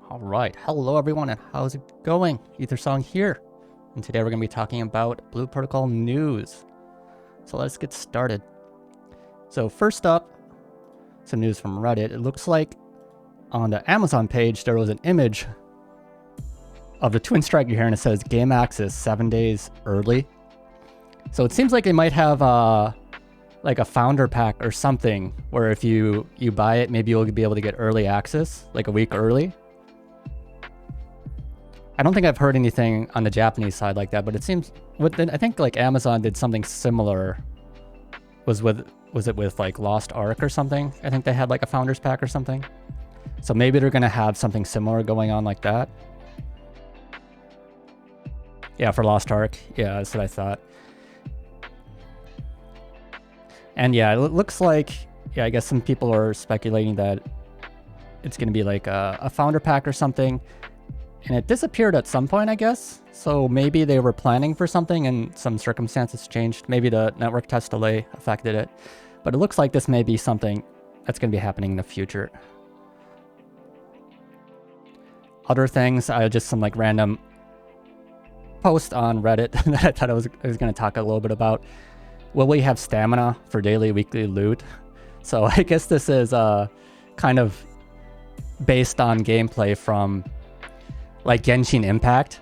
All right, hello everyone, and how's it going? Ethersong here, and today we're going to be talking about Blue Protocol news. So let's get started. So first up, some news from Reddit. It looks like on the Amazon page there was an image of the Twin Striker here, and it says game access 7 days early. So it seems like they might have like a founder pack or something, where if you buy it, maybe you'll be able to get early access, like a week early. I don't think I've heard anything on the Japanese side like that, but it seems I think like Amazon did something similar. Was it with like Lost Ark or something? I think they had like a founders pack or something. So maybe they're gonna have something similar going on like that. Yeah, for Lost Ark. Yeah, that's what I thought. And yeah, it looks like, yeah, I guess some people are speculating that it's gonna be like a founder pack or something. And it disappeared at some point, I guess. So maybe they were planning for something and some circumstances changed. Maybe the network test delay affected it. But it looks like this may be something that's going to be happening in the future. Other things, just some like random post on Reddit that I thought I was going to talk a little bit about. Will we have stamina for daily, weekly loot? So I guess this is kind of based on gameplay from like Genshin Impact.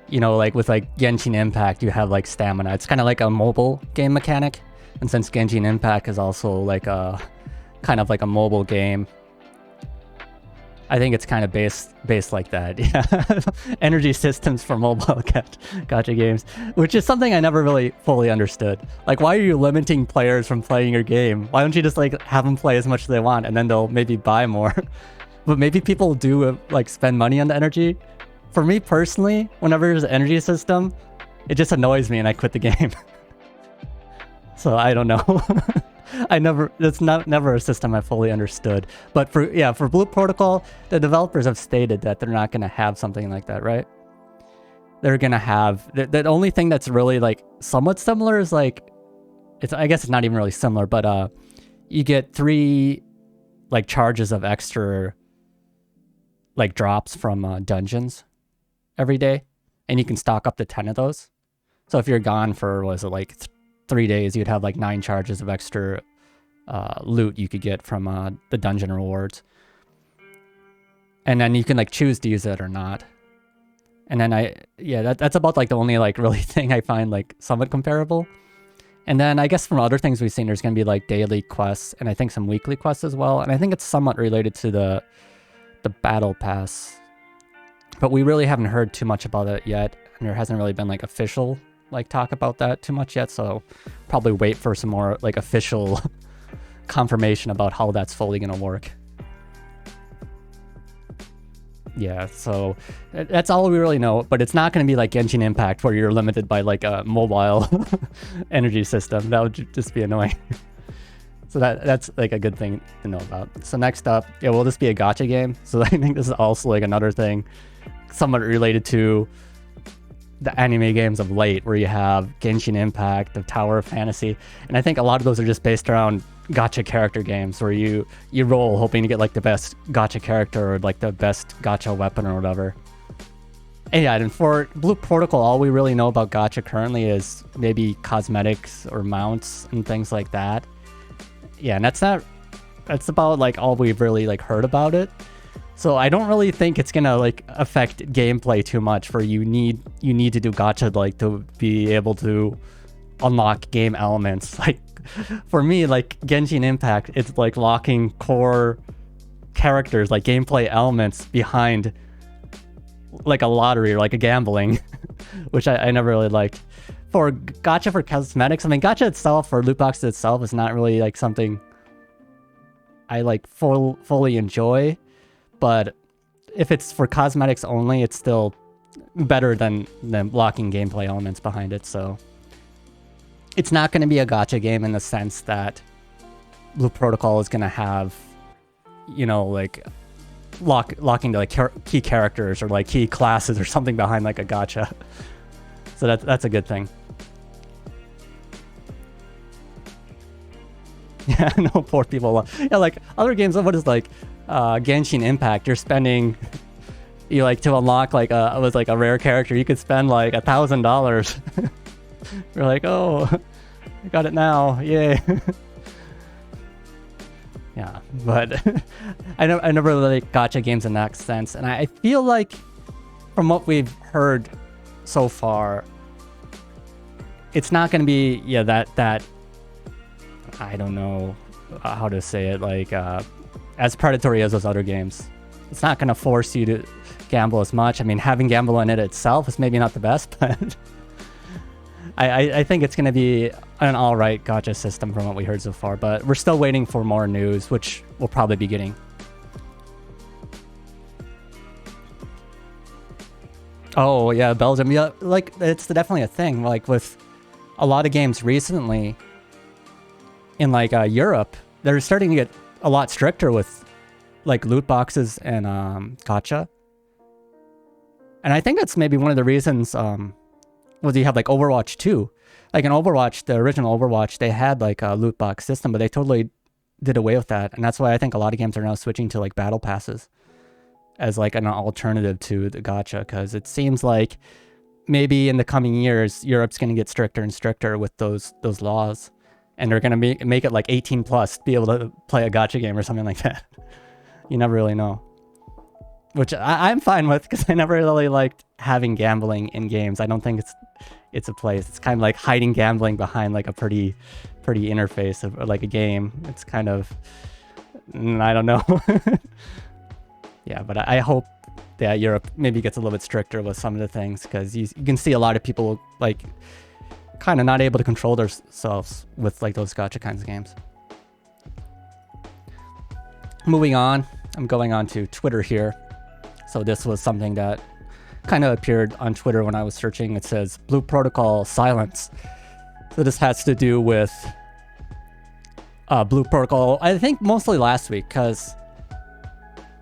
You know, like with like Genshin Impact, you have like stamina. It's kind of like a mobile game mechanic. And since Genshin Impact is also like a kind of like a mobile game, I think it's kind of based like that. Yeah. Energy systems for mobile gacha games, which is something I never really fully understood. Like, why are you limiting players from playing your game? Why don't you just like have them play as much as they want and then they'll maybe buy more? But maybe people do like spend money on the energy. For me personally, whenever there's an energy system, it just annoys me and I quit the game. So I don't know. That's never a system I fully understood. But for Blue Protocol, the developers have stated that they're not going to have something like that, right? They're going to have the only thing that's really like somewhat similar is like, I guess it's not even really similar, but you get 3 like charges of extra like drops from dungeons every day, and you can stock up to 10 of those. So if you're gone for, was it like 3 days, you'd have like 9 charges of extra loot you could get from the dungeon rewards. And then you can like choose to use it or not. And then that's about like the only like really thing I find like somewhat comparable. And then I guess from other things we've seen, there's going to be like daily quests and I think some weekly quests as well. And I think it's somewhat related to the battle pass, but we really haven't heard too much about it yet, and there hasn't really been like official like talk about that too much yet, so probably wait for some more like official confirmation about how that's fully gonna work. Yeah, so that's all we really know, but it's not going to be like Genshin Impact where you're limited by like a mobile energy system. That would just be annoying. So that's like a good thing to know about. So next up, yeah, will this be a gacha game? So I think this is also like another thing somewhat related to the anime games of late, where you have Genshin Impact, the Tower of Fantasy, and I think a lot of those are just based around gacha character games where you roll hoping to get like the best gacha character or like the best gacha weapon or whatever. And yeah, and for Blue Protocol, all we really know about gacha currently is maybe cosmetics or mounts and things like that. Yeah, and that's about like all we've really like heard about it. So I don't really think it's gonna like affect gameplay too much, for you need to do gacha like to be able to unlock game elements. Like for me, like Genshin Impact, it's like locking core characters, like gameplay elements behind like a lottery or like a gambling, which I never really liked. For gacha for cosmetics, I mean, gacha itself or loot boxes itself is not really like something I like fully enjoy, but if it's for cosmetics only, it's still better than blocking gameplay elements behind it. So it's not going to be a gacha game in the sense that Blue Protocol is going to have, you know, like locking to like key characters or like key classes or something behind like a gacha. So that's a good thing. Yeah, no, poor people. Yeah, like other games, what is like Genshin Impact, you're spending, you like to unlock like a, was like a rare character, you could spend like $1,000. You're like, oh, I got it now, yay. Yeah, but I never really like gacha games in that sense, and I feel like from what we've heard so far, it's not going to be that I don't know how to say it, like as predatory as those other games. It's not going to force you to gamble as much. I mean, having gamble in it itself is maybe not the best, but I think it's going to be an alright gacha system from what we heard so far, but we're still waiting for more news, which we'll probably be getting. Oh yeah, Belgium. Yeah, like it's definitely a thing. Like with a lot of games recently in like Europe, they're starting to get a lot stricter with like loot boxes and gacha. And I think that's maybe one of the reasons you have like Overwatch 2. Like in Overwatch, the original Overwatch, they had like a loot box system, but they totally did away with that. And that's why I think a lot of games are now switching to like battle passes as like an alternative to the gacha, because it seems like maybe in the coming years, Europe's going to get stricter and stricter with those laws. And they're going to make it like 18 plus to be able to play a gacha game or something like that. You never really know. Which I'm fine with, because I never really liked having gambling in games. I don't think it's a place. It's kind of like hiding gambling behind like a pretty interface of like a game. It's kind of, I don't know. Yeah, but I hope that Europe maybe gets a little bit stricter with some of the things, because you can see a lot of people like kind of not able to control themselves with like those gacha kinds of games. Moving on, I'm going on to Twitter here. So this was something that kind of appeared on Twitter when I was searching. It says Blue Protocol silence. So this has to do with Blue Protocol, I think mostly last week, because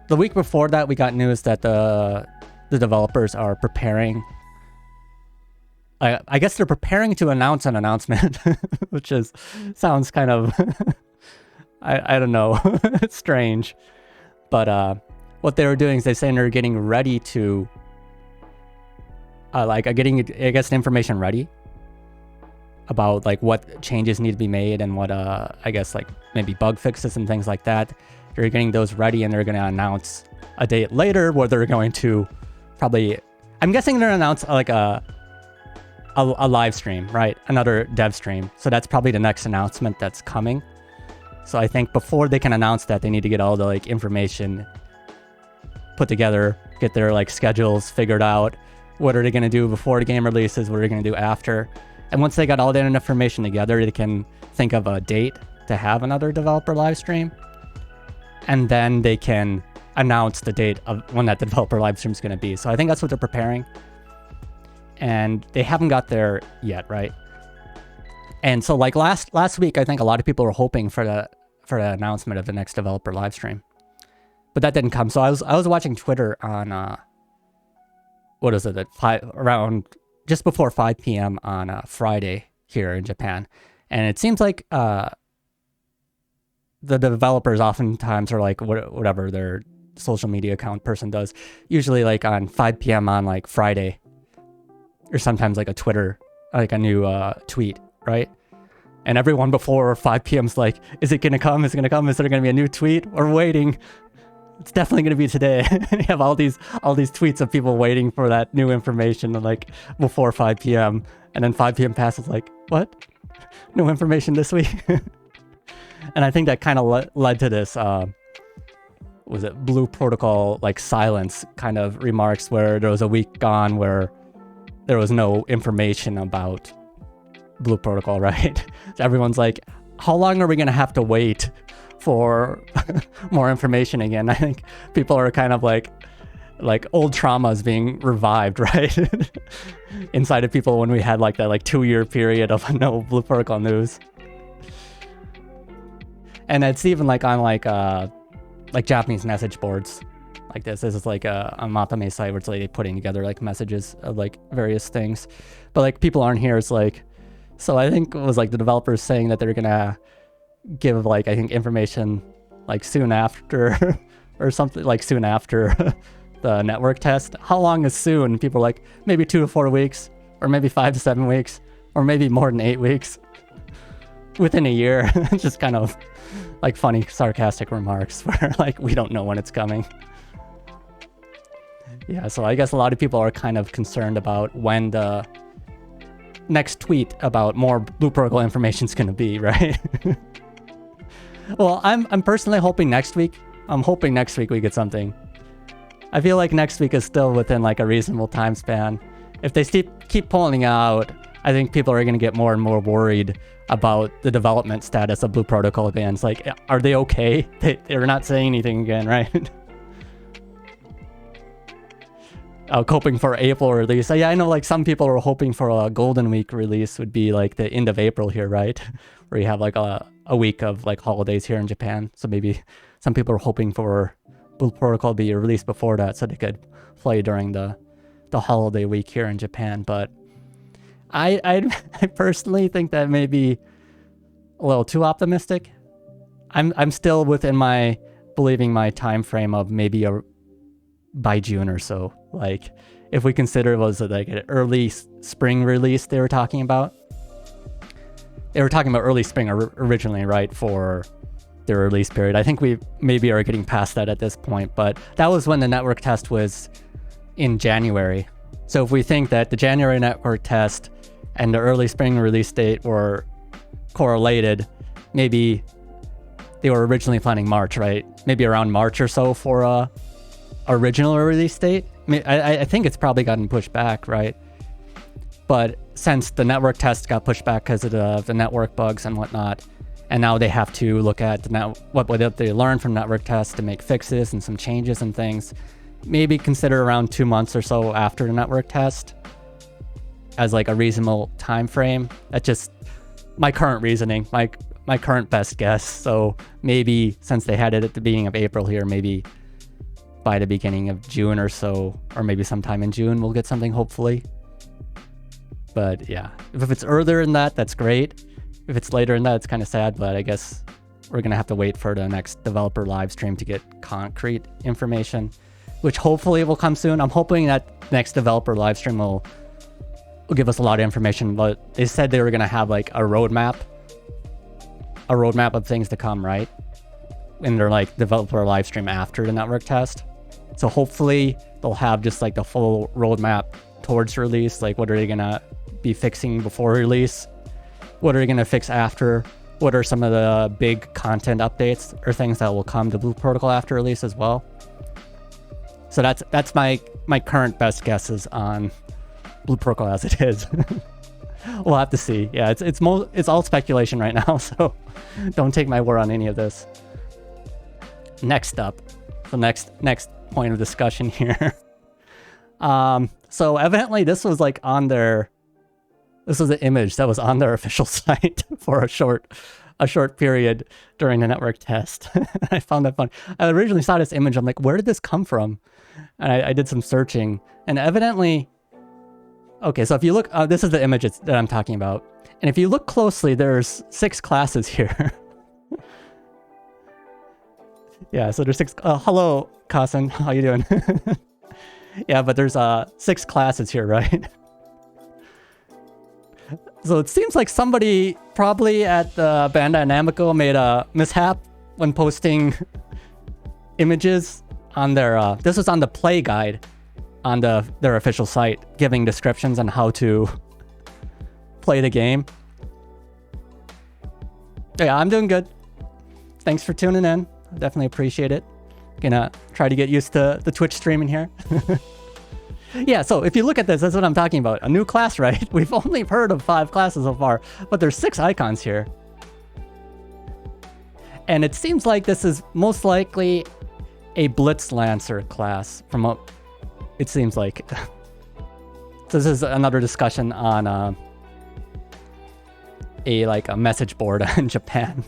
the week before that we got news that the developers are preparing, I guess they're preparing to announce an announcement, which sounds kind of, I don't know, it's strange. But what they were doing is they're saying they're getting ready to, getting, I guess, information ready about like what changes need to be made and what, I guess, like maybe bug fixes and things like that. They're getting those ready, and they're going to announce a date later where they're going to probably, I'm guessing they're going to announce like a live stream, right? Another dev stream. So that's probably the next announcement that's coming. So I think before they can announce that, they need to get all the like information put together, get their like schedules figured out. What are they going to do before the game releases? What are they going to do after? And once they got all that information together, they can think of a date to have another developer live stream. And then they can announce the date of when that developer live stream is going to be. So I think that's what they're preparing. And they haven't got there yet, right? And so like last week, I think a lot of people were hoping for the announcement of the next developer live stream, but that didn't come. So I was watching Twitter on what is it, around just before 5 p.m. on Friday here in Japan, and it seems like the developers oftentimes are like whatever their social media account person does, usually like on 5 p.m. on like Friday, or sometimes like a Twitter, like a new tweet, right? And everyone before 5 p.m. is like, is it gonna come? Is it gonna come? Is there gonna be a new tweet? We're waiting. It's definitely gonna be today. You have all these tweets of people waiting for that new information like before 5 p.m. And then 5 p.m. passes, like, what? No information this week? And I think that kind of led to this, was it Blue Protocol, like silence kind of remarks, where there was a week gone where there was no information about Blue Protocol, right? So everyone's like, how long are we going to have to wait for more information again? I think people are kind of like old traumas being revived, right? Inside of people when we had like that like 2-year period of no Blue Protocol news. And it's even like on like Japanese message boards like this. This is like a Matame site where it's like putting together like messages of like various things. But like people aren't here. It's like, so I think it was like the developers saying that they're gonna give like, I think, information like soon after or something, like soon after the network test. How long is soon? People are like, maybe 2 to 4 weeks, or maybe 5 to 7 weeks, or maybe more than 8 weeks. Within a year. Just kind of like funny, sarcastic remarks where like we don't know when it's coming. Yeah, so I guess a lot of people are kind of concerned about when the next tweet about more Blue Protocol information is going to be, right? Well, I'm personally hoping next week. I'm hoping next week we get something. I feel like next week is still within like a reasonable time span. If they keep pulling out, I think people are going to get more and more worried about the development status of Blue Protocol bands. Like, are they okay? They're not saying anything again, right? Hoping for April release. Yeah, I know like some people are hoping for a Golden Week release would be like the end of April here, right? Where you have like a week of like holidays here in Japan. So maybe some people are hoping for Blue Protocol to be released before that so they could play during the holiday week here in Japan. But I personally think that may be a little too optimistic. I'm still within my believing my time frame of maybe by June or so. Like if we consider was it like an early spring release they were talking about. They were talking about early spring originally, right, for their release period. I think we maybe are getting past that at this point, but that was when the network test was in January. So if we think that the January network test and the early spring release date were correlated, maybe they were originally planning March, right? Maybe around March or so for a original release date. I think it's probably gotten pushed back, right? But since the network test got pushed back because of the network bugs and whatnot, and now they have to look at what they learned from network tests to make fixes and some changes and things, maybe consider around 2 months or so after the network test as like a reasonable time frame. That's just my current reasoning, my current best guess. So maybe since they had it at the beginning of April here, maybe by the beginning of June or so, or maybe sometime in June, we'll get something hopefully. But yeah, if it's earlier than that, that's great. If it's later than that, it's kind of sad, but I guess we're going to have to wait for the next developer live stream to get concrete information, which hopefully will come soon. I'm hoping that next developer live stream will give us a lot of information, but they said they were going to have like a roadmap of things to come, right? In their like developer live stream after the network test. So hopefully they'll have just like the full roadmap towards release. Like what are they going to be fixing before release? What are they going to fix after? What are some of the big content updates or things that will come to Blue Protocol after release as well? So that's my current best guesses on Blue Protocol as it is. We'll have to see. Yeah, it's all speculation right now, so don't take my word on any of this. Next up, the next point of discussion here. So evidently this was like on their, this was an image that was on their official site for a short period during the network test. I found that funny. I originally saw this image. I'm like, where did this come from? And I did some searching, and evidently, okay, so if you look, this is the image that I'm talking about. And if you look closely, there's 6 classes here. Yeah, so there's 6, hello, Kasen, how you doing? Yeah, but there's 6 classes here, right? So it seems like somebody probably at Bandai Namco made a mishap when posting images on their, this was on the play guide on their official site, giving descriptions on how to play the game. Yeah, I'm doing good. Thanks for tuning in. Definitely appreciate it. Gonna try to get used to the Twitch streaming here. Yeah, so if you look at this, that's what I'm talking about. A new class, right? We've only heard of 5 classes so far, but there's 6 icons here. And it seems like this is most likely a Blitz Lancer class from what it seems like. So this is another discussion on a message board in Japan.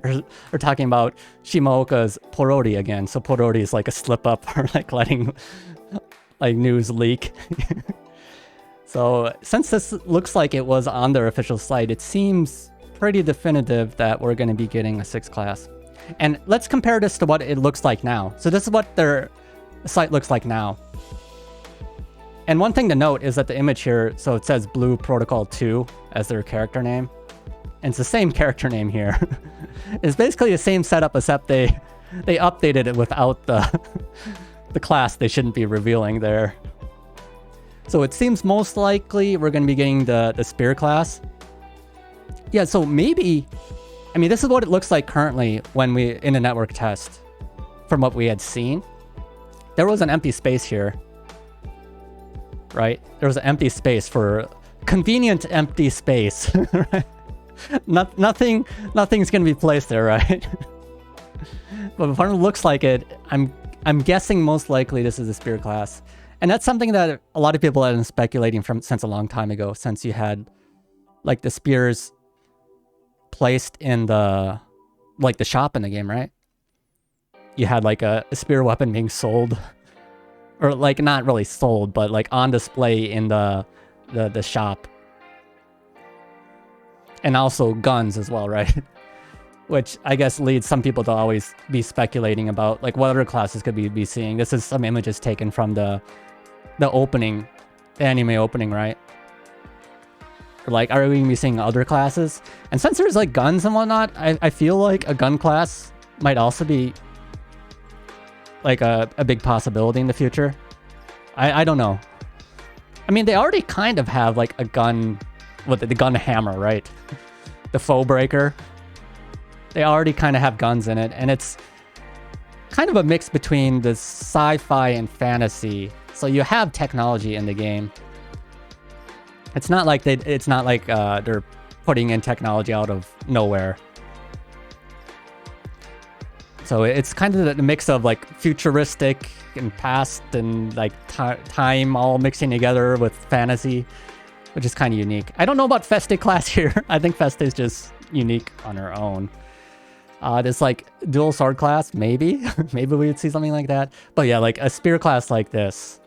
We're talking about Shimaoka's Porori again. So Porori is like a slip up or like letting like news leak. So since this looks like it was on their official site, it seems pretty definitive that we're going to be getting a 6th class. And let's compare this to what it looks like now. So this is what their site looks like now. And one thing to note is that the image here, so it says Blue Protocol 2 as their character name. And it's the same character name here. It's basically the same setup, except they updated it without the the class they shouldn't be revealing there. So it seems most likely we're going to be getting the Spear class. Yeah, so maybe, I mean, this is what it looks like currently when we in a network test from what we had seen. There was an empty space here. Right? There was an empty space for convenient empty space. Right? Nothing's gonna be placed there, right? But if it looks like it, I'm guessing most likely this is a Spear class. And that's something that a lot of people have been speculating since a long time ago, since you had like the spears placed in the shop in the game, right? You had like a spear weapon being sold. Or like not really sold, but like on display in the shop. And also guns as well, right? Which I guess leads some people to always be speculating about like what other classes could we be seeing. This is some images taken from the opening, the anime opening, right? Or like, are we gonna be seeing other classes? And since there's like guns and whatnot, I feel like a gun class might also be like a big possibility in the future. I don't know. I mean, they already kind of have like a gun, the gun hammer, right? The foe breaker. They already kind of have guns in it, and it's kind of a mix between the sci-fi and fantasy. So you have technology in the game. It's not like they're putting in technology out of nowhere. So it's kind of the mix of like futuristic and past and like time all mixing together with fantasy, which is kind of unique. I don't know about Feste class here. I think Feste is just unique on her own. This like dual sword class, maybe. Maybe we would see something like that. But yeah, like a spear class like this,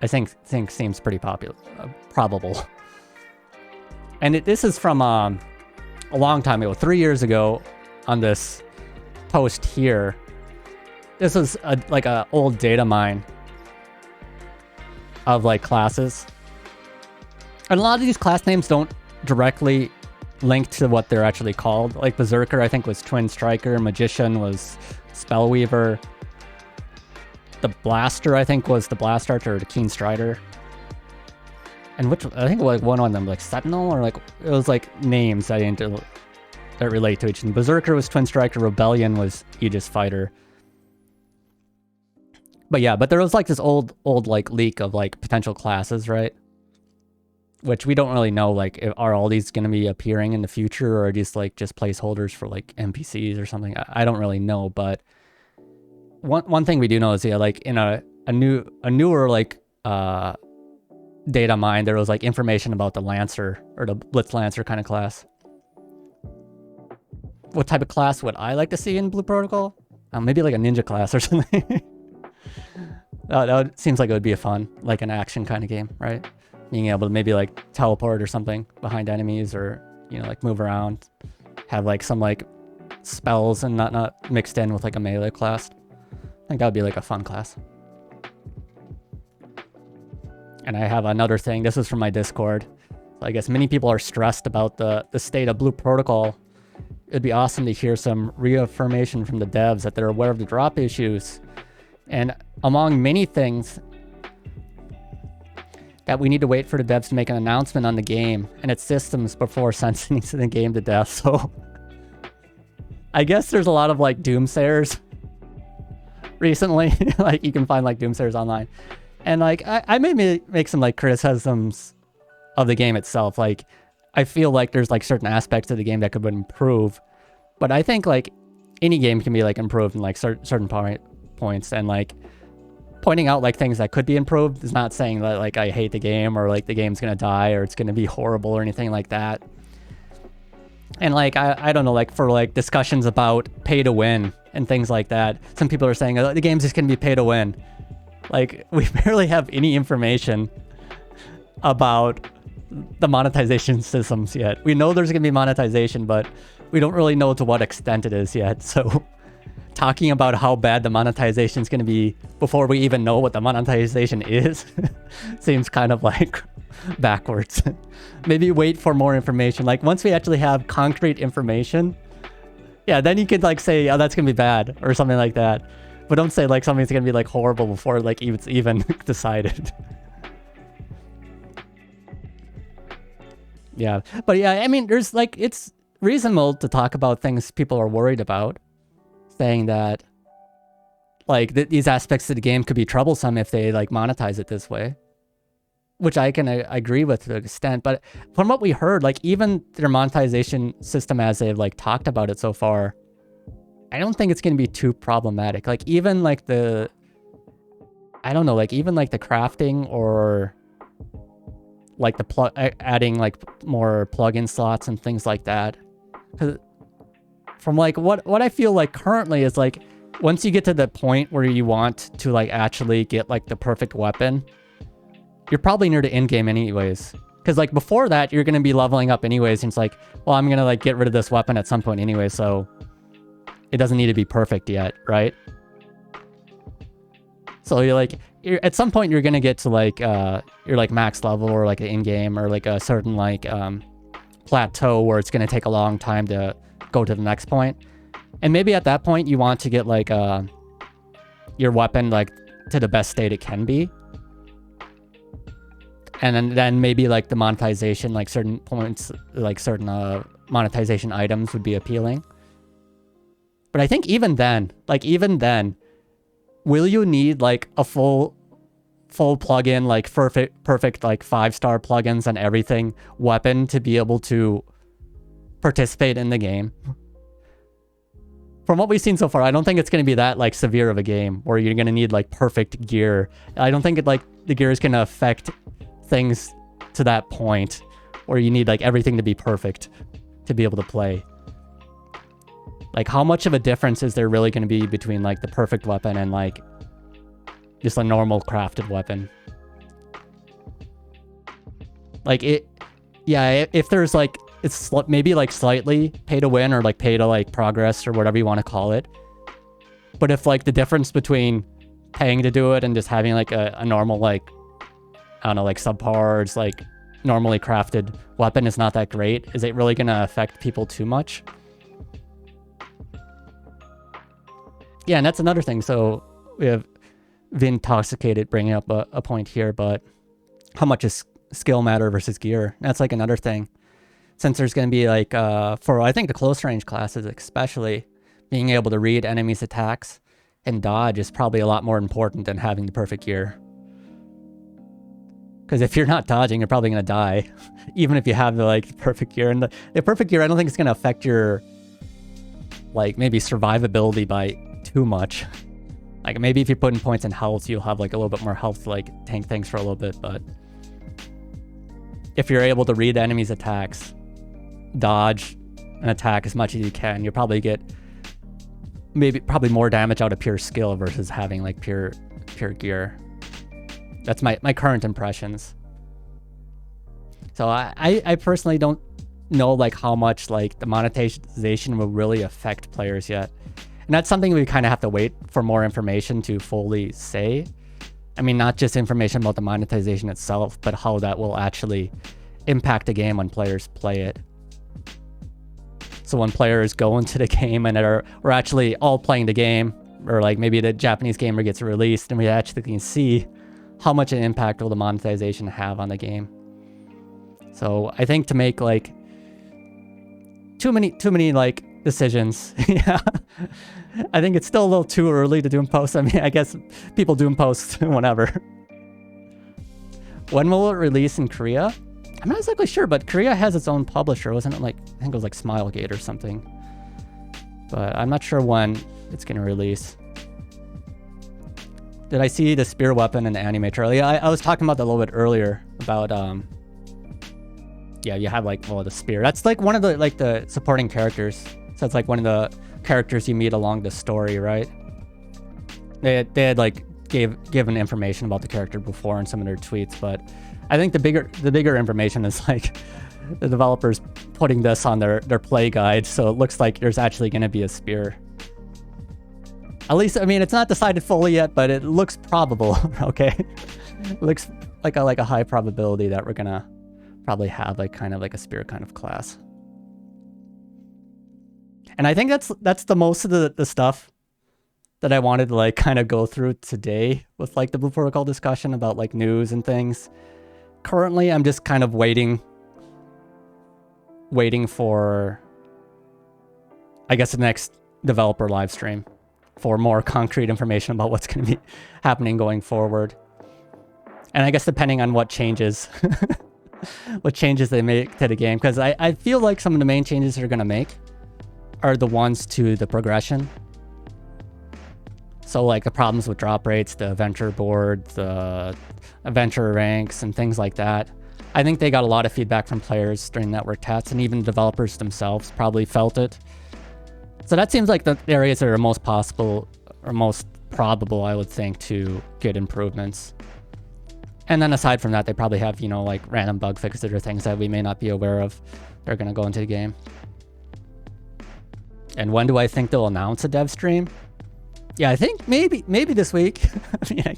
I think seems pretty probable. And this is from a long time ago, 3 years ago on this post here. This is like a old data mine of like classes, and a lot of these class names don't directly link to what they're actually called. Like Berserker, I think, was Twin Striker. Magician was Spellweaver. The Blaster, I think, was the Blast Archer or the Keen Strider. And which I think like one of them like Sentinel, or like it was like names that relate to each. And Berserker was Twin Striker. Rebellion was Aegis Fighter. But yeah, but there was like this old like leak of like potential classes, right? Which we don't really know, like, are all these going to be appearing in the future, or are these like just placeholders for like NPCs or something? I don't really know, but one thing we do know is, yeah, like in a newer like data mine, there was like information about the Lancer or the Blitz Lancer kind of class. What type of class would I like to see in Blue Protocol? Maybe like a ninja class or something. That seems like it would be a fun, like an action kind of game, right? Being able to maybe like teleport or something behind enemies, or, you know, like move around, have like some like spells and not mixed in with like a melee class. I think that would be like a fun class. And I have another thing. This is from my Discord. So I guess many people are stressed about the state of Blue Protocol. It'd be awesome to hear some reaffirmation from the devs that they're aware of the drop issues. And among many things, that we need to wait for the devs to make an announcement on the game and its systems before sentencing the game to death. So I guess there's a lot of like doomsayers recently. Like you can find like doomsayers online. And like I may make some like criticisms of the game itself. Like I feel like there's like certain aspects of the game that could improve. But I think like any game can be like improved in like certain points, and like pointing out like things that could be improved is not saying that like I hate the game, or like the game's gonna die, or it's gonna be horrible, or anything like that. And like I don't know, like for like discussions about pay to win and things like that, some people are saying, oh, the game's just gonna be pay to win. Like we barely have any information about the monetization systems yet. We know there's gonna be monetization, but we don't really know to what extent it is yet. So talking about how bad the monetization is going to be before we even know what the monetization is seems kind of like backwards. Maybe wait for more information. Like once we actually have concrete information, yeah, then you could like say, oh, that's going to be bad or something like that. But don't say like something's going to be like horrible before like it's even decided. Yeah, but yeah, I mean, there's like, it's reasonable to talk about things people are worried about, saying that like these aspects of the game could be troublesome if they like monetize it this way, which I can agree with to an extent. But from what we heard, like even their monetization system as they've like talked about it so far, I don't think it's going to be too problematic. Like even like the, I don't know, like even like the crafting or like the adding like more plugin slots and things like that. 'Cause from like what I feel like currently is like once you get to the point where you want to like actually get like the perfect weapon, you're probably near the end game anyways. Because like before that, you're going to be leveling up anyways. And it's like, well, I'm going to like get rid of this weapon at some point anyway. So it doesn't need to be perfect yet, right? So you're like, at some point you're going to get to like, your like max level or like an in-game or like a certain like plateau where it's going to take a long time to go to the next point. And maybe at that point you want to get like your weapon like to the best state it can be. And then maybe like the monetization, like certain points, like certain monetization items would be appealing. But I think even then, will you need like a full plugin, like perfect like 5-star plugins and everything weapon to be able to participate in the game? From what we've seen so far, I don't think it's going to be that like severe of a game where you're going to need like perfect gear. I don't think like the gear is going to affect things to that point where you need like everything to be perfect to be able to play. Like how much of a difference is there really going to be between like the perfect weapon and like just a normal crafted weapon? Like it, yeah, if there's like, it's maybe like slightly pay to win or like pay to like progress or whatever you want to call it. But if like the difference between paying to do it and just having like a normal like, I don't know, like subpar, it's like normally crafted weapon is not that great, is it really going to affect people too much? Yeah, and that's another thing. So we have Vintoxicated bringing up a point here, but how much is skill matter versus gear? That's like another thing. Since there's going to be like, for I think the close range classes especially, being able to read enemies' attacks and dodge is probably a lot more important than having the perfect gear. Because if you're not dodging, you're probably going to die, even if you have the like perfect gear. And the perfect gear, I don't think it's going to affect your like maybe survivability by too much. Like maybe if you're putting points in health, you'll have like a little bit more health to like tank things for a little bit. But if you're able to read the enemy's attacks, dodge and attack as much as you can, you'll probably get probably more damage out of pure skill versus having like pure gear. That's my current impressions. So I personally don't know like how much like the monetization will really affect players yet. And that's something we kind of have to wait for more information to fully say. I mean, not just information about the monetization itself, but how that will actually impact the game when players play it. So when players go into the game and we're actually all playing the game, or like maybe the Japanese gamer gets released and we actually can see how much an impact will the monetization have on the game. So I think to make like too many like decisions, yeah, I think it's still a little too early to do in post. I mean, I guess people do in post whenever. When will it release in Korea? I'm not exactly sure, but Korea has its own publisher, wasn't it? Like I think it was like Smilegate or something. But I'm not sure when it's gonna release. Did I see the spear weapon in the anime trailer? Yeah, I was talking about that a little bit earlier about yeah, you have like, well, the spear. That's like one of the like the supporting characters. So it's like one of the characters you meet along the story, right? They had like given information about the character before in some of their tweets, but I think the bigger information is like the developers putting this on their play guide, so it looks like there's actually going to be a spear. At least, I mean, it's not decided fully yet, but it looks probable. Okay, it looks like a high probability that we're gonna probably have like kind of like a spear kind of class. And I think that's the most of the stuff that I wanted to like kind of go through today with like the Blue Protocol discussion about like news and things. Currently, I'm just kind of waiting for, I guess, the next developer live stream for more concrete information about what's going to be happening going forward. And I guess depending on what changes, what changes they make to the game, because I feel like some of the main changes they're going to make are the ones to the progression. So like the problems with drop rates, the adventure board, the adventure ranks, and things like that. I think they got a lot of feedback from players during network tests, and even developers themselves probably felt it. So that seems like the areas that are most possible or most probable, I would think, to get improvements. And then aside from that, they probably have, you know, like random bug fixes or things that we may not be aware of. They're going to go into the game. And when do I think they'll announce a dev stream? Yeah, I think maybe this week. I mean,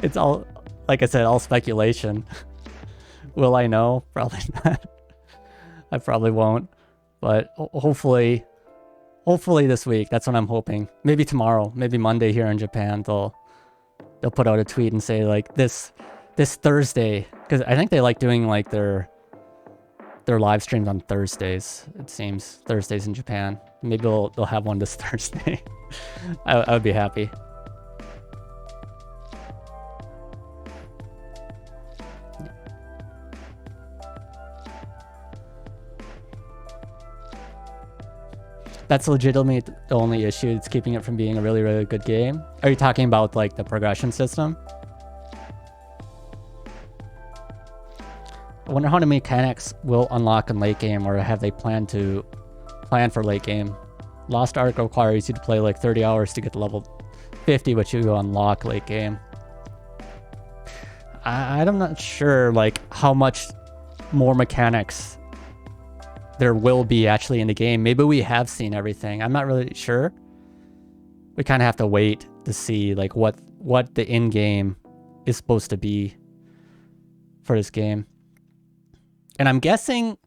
it's all, like I said, all speculation. Will I know? Probably not. I probably won't. But hopefully this week. That's what I'm hoping. Maybe tomorrow, maybe Monday here in Japan, they'll put out a tweet and say like this Thursday, because I think they like doing like their live streams on Thursdays. It seems Thursdays in Japan. Maybe they'll have one this Thursday. I would be happy. That's legitimately the only issue that's keeping it from being a really, really good game. Are you talking about like the progression system? I wonder how many mechanics will unlock in late game, or have they planned for late game? Lost Ark requires you to play like 30 hours to get to level 50, but you unlock late game. I'm not sure like how much more mechanics there will be actually in the game. Maybe we have seen everything. I'm not really sure. We kind of have to wait to see like what the in-game is supposed to be for this game. And I'm guessing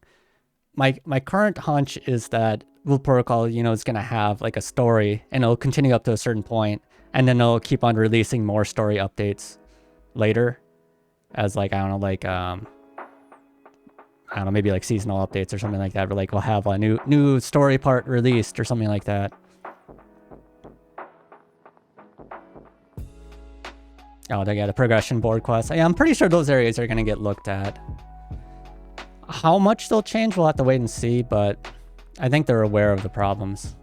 my current hunch is that Blue Protocol, you know, is going to have like a story, and it'll continue up to a certain point, and then it'll keep on releasing more story updates later as like, I don't know, like I don't know, maybe like seasonal updates or something like that, or like we'll have a new story part released or something like that. Oh, they got a progression board quest. Yeah, I'm pretty sure those areas are going to get looked at. How much they'll change, we'll have to wait and see, but I think they're aware of the problems.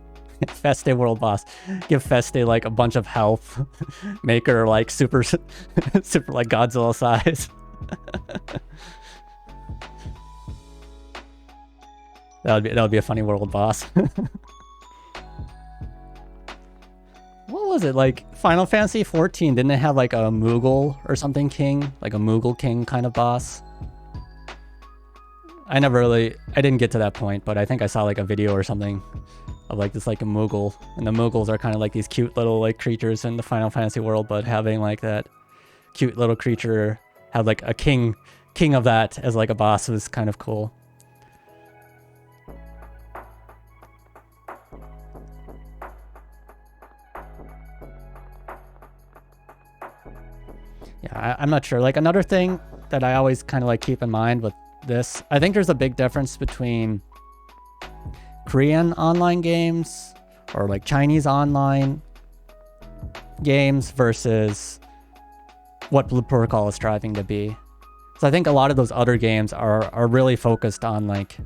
Feste World Boss. Give Feste like a bunch of health. Make her like super like Godzilla size. That would be a funny world boss. What was it, like Final Fantasy 14? Didn't they have like a Moogle or something king, like a Moogle king kind of boss? I didn't get to that point, but I think I saw like a video or something of like this like a Moogle, and the Moogles are kind of like these cute little like creatures in the Final Fantasy world, but having like that cute little creature have like a king of that as like a boss was kind of cool. Yeah, I'm not sure. Like another thing that I always kind of like keep in mind with this, I think there's a big difference between Korean online games or like Chinese online games versus what Blue Protocol is striving to be. So I think a lot of those other games are really focused on like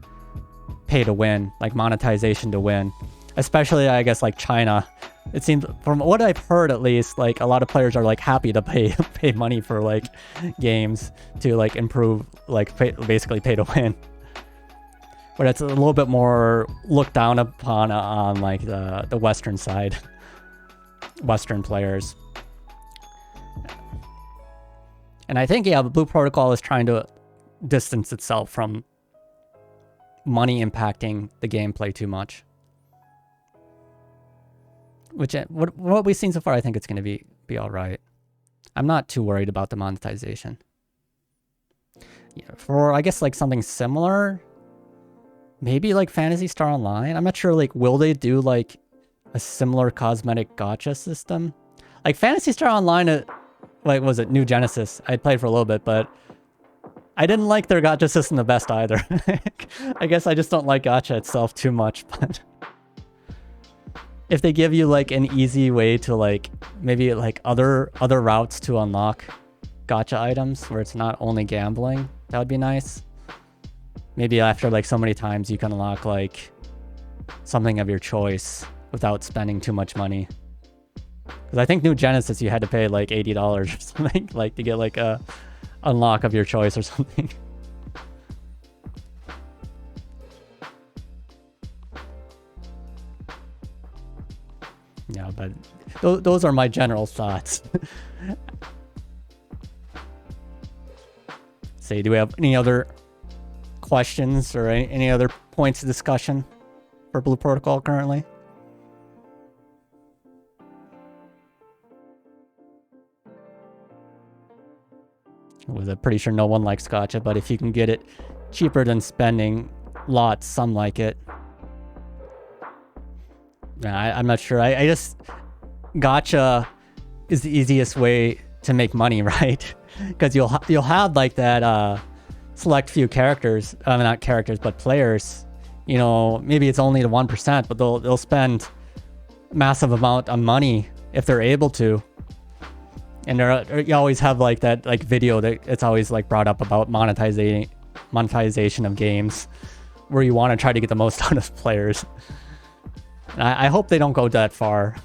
pay to win, like monetization to win. Especially, I guess, like China. It seems, from what I've heard at least, like a lot of players are like happy to pay money for like games to like improve, like basically pay to win. But it's a little bit more looked down upon on like the Western side, Western players. And I think, yeah, the Blue Protocol is trying to distance itself from money impacting the gameplay too much. Which, what we've seen so far, I think it's going to be all right. I'm not too worried about the monetization. Yeah, for, I guess, like something similar, maybe like Phantasy Star Online. I'm not sure, like, will they do like a similar cosmetic gacha system? Like Phantasy Star Online, like, was it New Genesis? I played for a little bit, but I didn't like their gacha system the best either. I guess I just don't like gacha itself too much, but if they give you like an easy way to like maybe like other routes to unlock gacha items where it's not only gambling, that would be nice. Maybe after like so many times you can unlock like something of your choice without spending too much money. Because I think New Genesis you had to pay like $80 or something, like to get like a unlock of your choice or something. Yeah, but those are my general thoughts. Say, do we have any other questions or any other points of discussion for Blue Protocol currently? I'm pretty sure no one likes gacha, but if you can get it cheaper than spending lots, some like it. I'm not sure. I just... Gacha is the easiest way to make money, right? Because you'll have like that select few characters, not characters, but players. You know, maybe it's only the 1%, but they'll spend massive amount of money if they're able to. And you always have like that like video that it's always like brought up about monetization of games, where you want to try to get the most out of players. And I hope they don't go that far.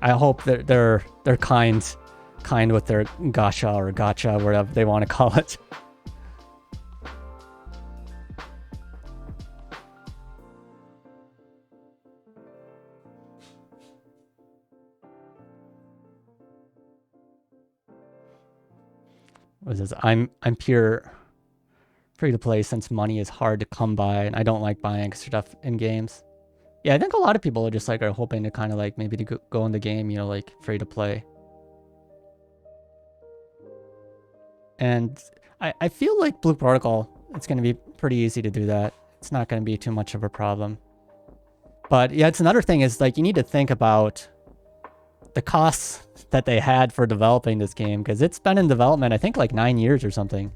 I hope that they're kind with their gacha or gacha, whatever they want to call it. What is this? I'm pure free to play since money is hard to come by, and I don't like buying extra stuff in games. Yeah, I think a lot of people are just like are hoping to kind of like maybe to go in the game, you know, like free to play. And I feel like Blue Protocol, it's going to be pretty easy to do that. It's not going to be too much of a problem. But yeah, it's another thing is like you need to think about the costs that they had for developing this game, because it's been in development, I think like 9 years or something.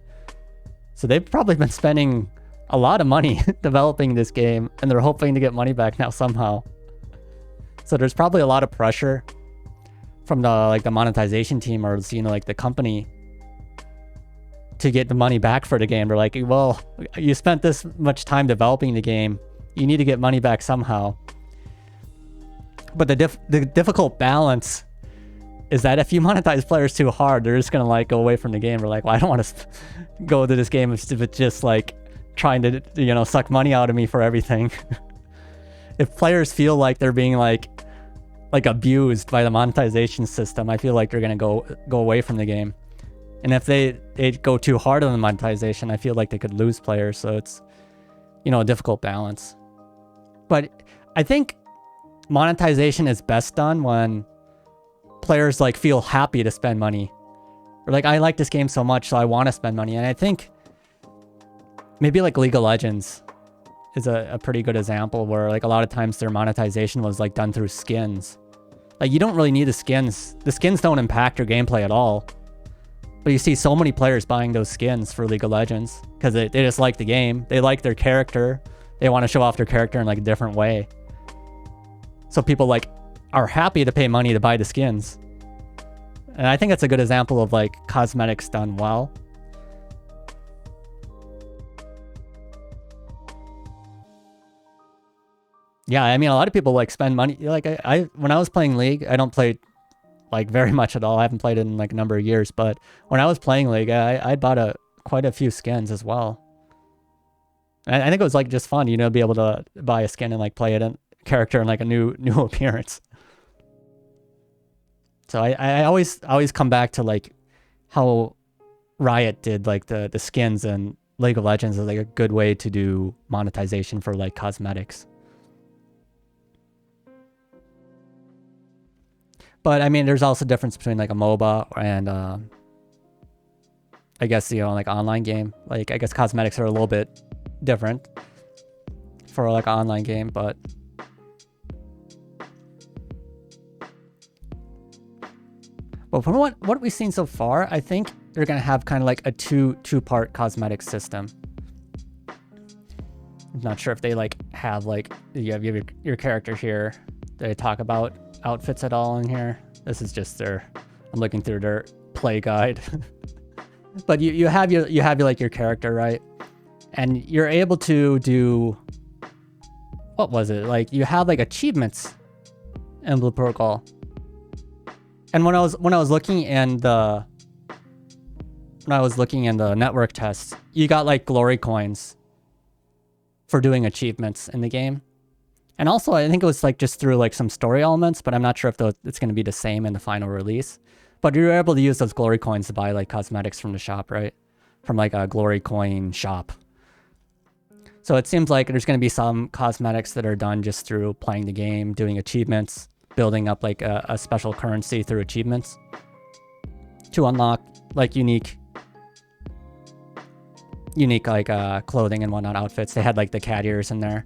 So they've probably been spending a lot of money developing this game, and they're hoping to get money back now somehow. So there's probably a lot of pressure from the monetization team, or you know, like the company, to get the money back for the game. They're like, well, you spent this much time developing the game, you need to get money back somehow. But the difficult balance is that if you monetize players too hard, they're just gonna like go away from the game. They're like, well, I don't want to go to this game if it's just like trying to, you know, suck money out of me for everything. If players feel like they're being like abused by the monetization system, I feel like they're gonna go away from the game. And if they go too hard on the monetization, I feel like they could lose players. So it's, you know, a difficult balance. But I think monetization is best done when players like feel happy to spend money, or like, I like this game so much, so I want to spend money. And I think maybe like League of Legends is a pretty good example, where like a lot of times their monetization was like done through skins. Like you don't really need the skins. The skins don't impact your gameplay at all. But you see so many players buying those skins for League of Legends because they just like the game. They like their character. They want to show off their character in like a different way. So people like are happy to pay money to buy the skins. And I think that's a good example of like cosmetics done well. Yeah, I mean, a lot of people like spend money. Like I when I was playing League, I don't play like very much at all. I haven't played it in like a number of years, but when I was playing League, I bought quite a few skins as well. And I think it was like just fun, you know, be able to buy a skin and like play it in character in like a new appearance. So I always come back to like how Riot did like the skins and League of Legends is like a good way to do monetization for like cosmetics. But I mean, there's also a difference between like a MOBA and I guess, you know, like online game. Like I guess cosmetics are a little bit different for like an online game, but from what we've seen so far, I think they're gonna have kind of like a two-part cosmetic system. I'm not sure if they like have like you have your character here. They talk about outfits at all in here. This is just their, I'm looking through their play guide. But you have like your character, right? And you're able to do, what was it? Like you have like achievements in Blue Protocol. And when I was looking in the network tests, you got like glory coins for doing achievements in the game. And also I think it was like just through like some story elements, but I'm not sure if it's going to be the same in the final release. But you're able to use those glory coins to buy like cosmetics from the shop, right? From like a glory coin shop. So it seems like there's going to be some cosmetics that are done just through playing the game, doing achievements, building up like a special currency through achievements to unlock like unique like clothing and whatnot outfits. They had like the cat ears in there.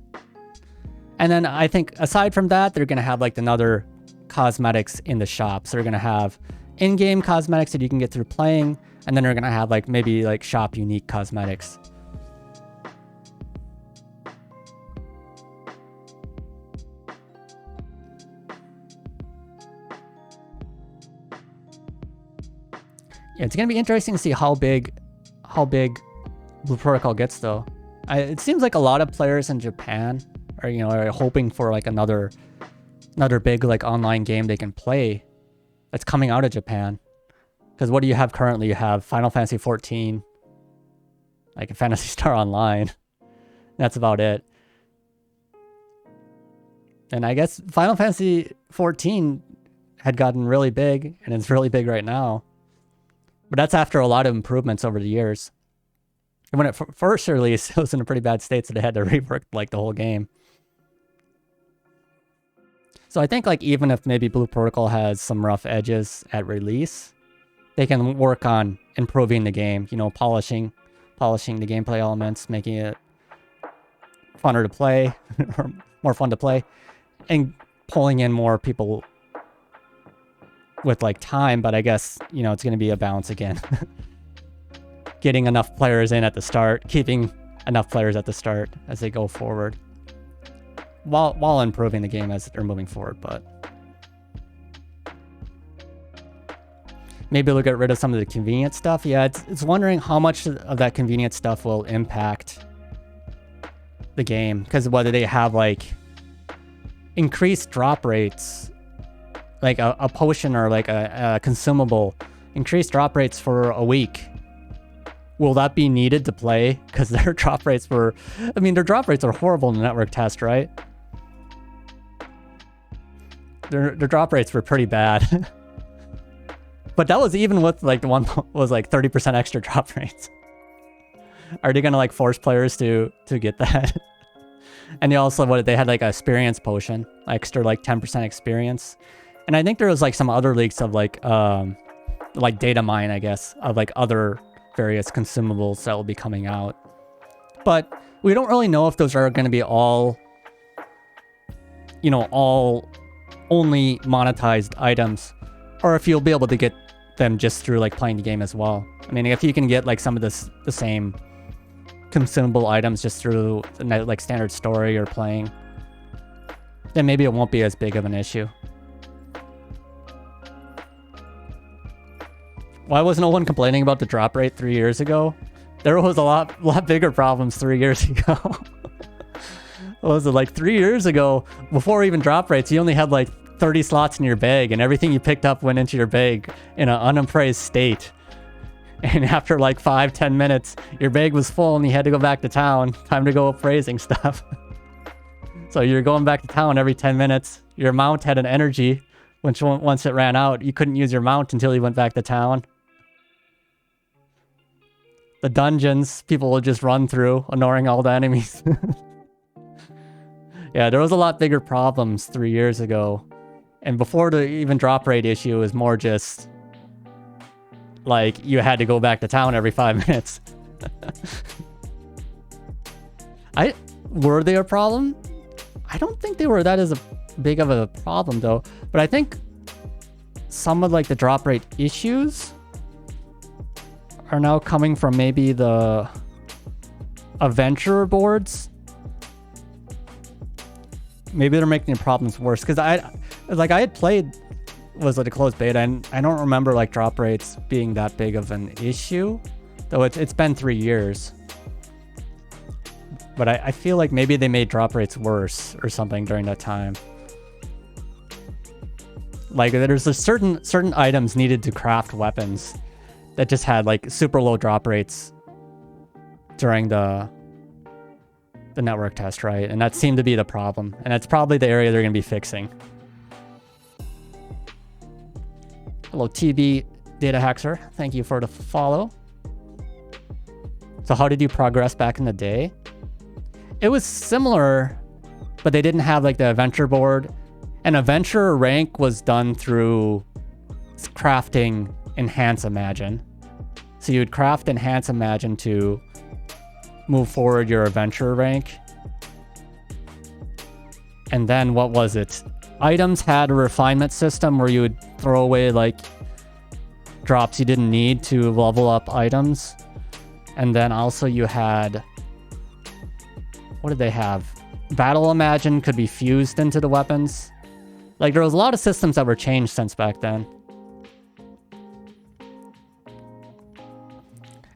And then I think aside from that, they're going to have like another cosmetics in the shop. So they're going to have in-game cosmetics that you can get through playing, and then they're going to have like maybe like shop unique cosmetics. Yeah, it's going to be interesting to see how big Blue Protocol gets though. It seems like a lot of players in Japan are hoping for like another big like online game they can play that's coming out of Japan. Because what do you have currently? You have Final Fantasy 14, like a Phantasy Star Online. That's about it. And I guess Final Fantasy 14 had gotten really big, and it's really big right now. But that's after a lot of improvements over the years. And when it first released, it was in a pretty bad state, so they had to rework like the whole game. So I think like even if maybe Blue Protocol has some rough edges at release, they can work on improving the game, polishing the gameplay elements, making it funner to play, or more fun to play, and pulling in more people with like time. But I guess, it's going to be a balance again. Getting enough players in at the start, keeping enough players at the start as they go forward. While improving the game as they're moving forward, but maybe they'll get rid of some of the convenient stuff. Yeah, it's wondering how much of that convenient stuff will impact the game, because whether they have like increased drop rates, like a potion or like a consumable, increased drop rates for a week. Will that be needed to play? Because their drop rates are horrible in the network test, right? Their drop rates were pretty bad. But that was even with like the one was like 30% extra drop rates. Are they gonna like force players to get that? And they had like a experience potion, extra like 10% experience. And I think there was like some other leaks of like data mine, I guess, of like other various consumables that will be coming out. But we don't really know if those are going to be all only monetized items, or if you'll be able to get them just through like playing the game as well. I mean, if you can get like some of the same consumable items just through like standard story or playing, then maybe it won't be as big of an issue. Why was no one complaining about the drop rate 3 years ago? There was a lot bigger problems 3 years ago. What was it, like 3 years ago, before even drop rates, you only had like 30 slots in your bag, and everything you picked up went into your bag in an unappraised state. And after like 5-10 minutes, your bag was full and you had to go back to town. Time to go appraising stuff. So you're going back to town every 10 minutes. Your mount had an energy, which once it ran out, you couldn't use your mount until you went back to town. The dungeons, people will just run through, ignoring all the enemies. Yeah, there was a lot bigger problems 3 years ago. And before the even drop rate issue, it was more just like you had to go back to town every 5 minutes. Were they a problem? I don't think they were that as a big of a problem though. But I think some of like the drop rate issues are now coming from maybe the adventurer boards. Maybe they're making the problems worse because I had played was like a closed beta and I don't remember like drop rates being that big of an issue, though it's been 3 years. But I feel like maybe they made drop rates worse or something during that time. Like there's a certain items needed to craft weapons that just had like super low drop rates during the network test, right? And that seemed to be the problem. And that's probably the area they're going to be fixing. Hello, TB Data Haxer. Thank you for the follow. So how did you progress back in the day? It was similar, but they didn't have like the adventure board. And adventure rank was done through crafting Enhance Imagine. So you would craft Enhance Imagine to move forward your adventure rank. And then what was it? Items had a refinement system where you would throw away like drops you didn't need to level up items. And then also you had, what did they have? Battle Imagine could be fused into the weapons. Like there was a lot of systems that were changed since back then.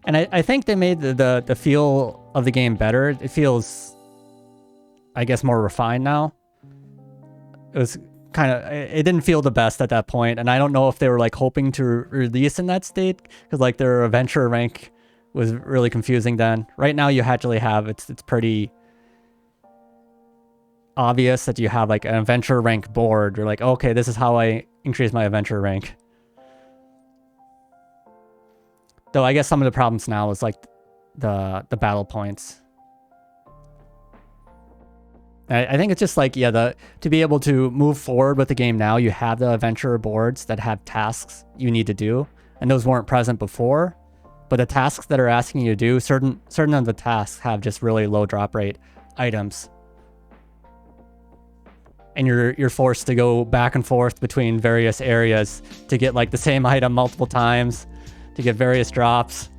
And I think they made the feel of the game better. It feels, I guess, more refined now. It was kind of, it didn't feel the best at that point. And I don't know if they were like hoping to release in that state because like their adventure rank was really confusing then. Right now you actually have, it's pretty obvious that you have like an adventure rank board. You're like, okay, this is how I increase my adventure rank. Though I guess some of the problems now is like the battle points. I think it's just like, yeah, to be able to move forward with the game now, you have the adventure boards that have tasks you need to do, and those weren't present before. But the tasks that are asking you to do, certain of the tasks have just really low drop rate items. And you're forced to go back and forth between various areas to get like the same item multiple times, to get various drops.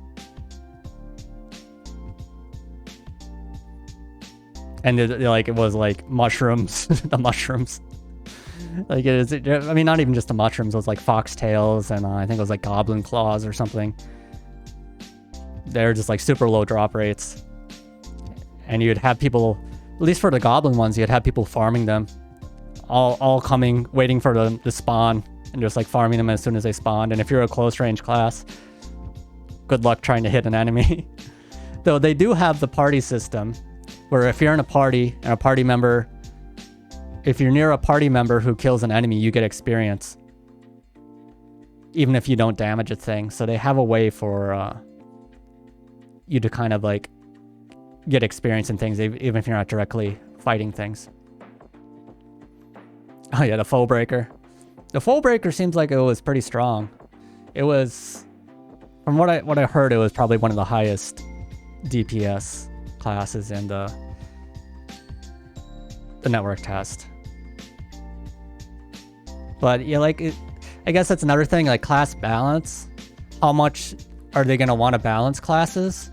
And it was like mushrooms, the mushrooms. Like it is, I mean, not even just the mushrooms, it was like foxtails and I think it was like goblin claws or something. They're just like super low drop rates. And you'd have people, at least for the goblin ones, you'd have people farming them. All coming, waiting for them to spawn and just like farming them as soon as they spawned. And if you're a close range class, good luck trying to hit an enemy. Though they do have the party system where if you're in a party and a party member, if you're near a party member who kills an enemy, you get experience. Even if you don't damage a thing. So they have a way for you to kind of like get experience in things, even if you're not directly fighting things. Oh yeah, the foe breaker. The foe breaker seems like it was pretty strong. It was, from what I heard, it was probably one of the highest DPS classes in the network test. But yeah, like I guess that's another thing, like class balance. How much are they gonna want to balance classes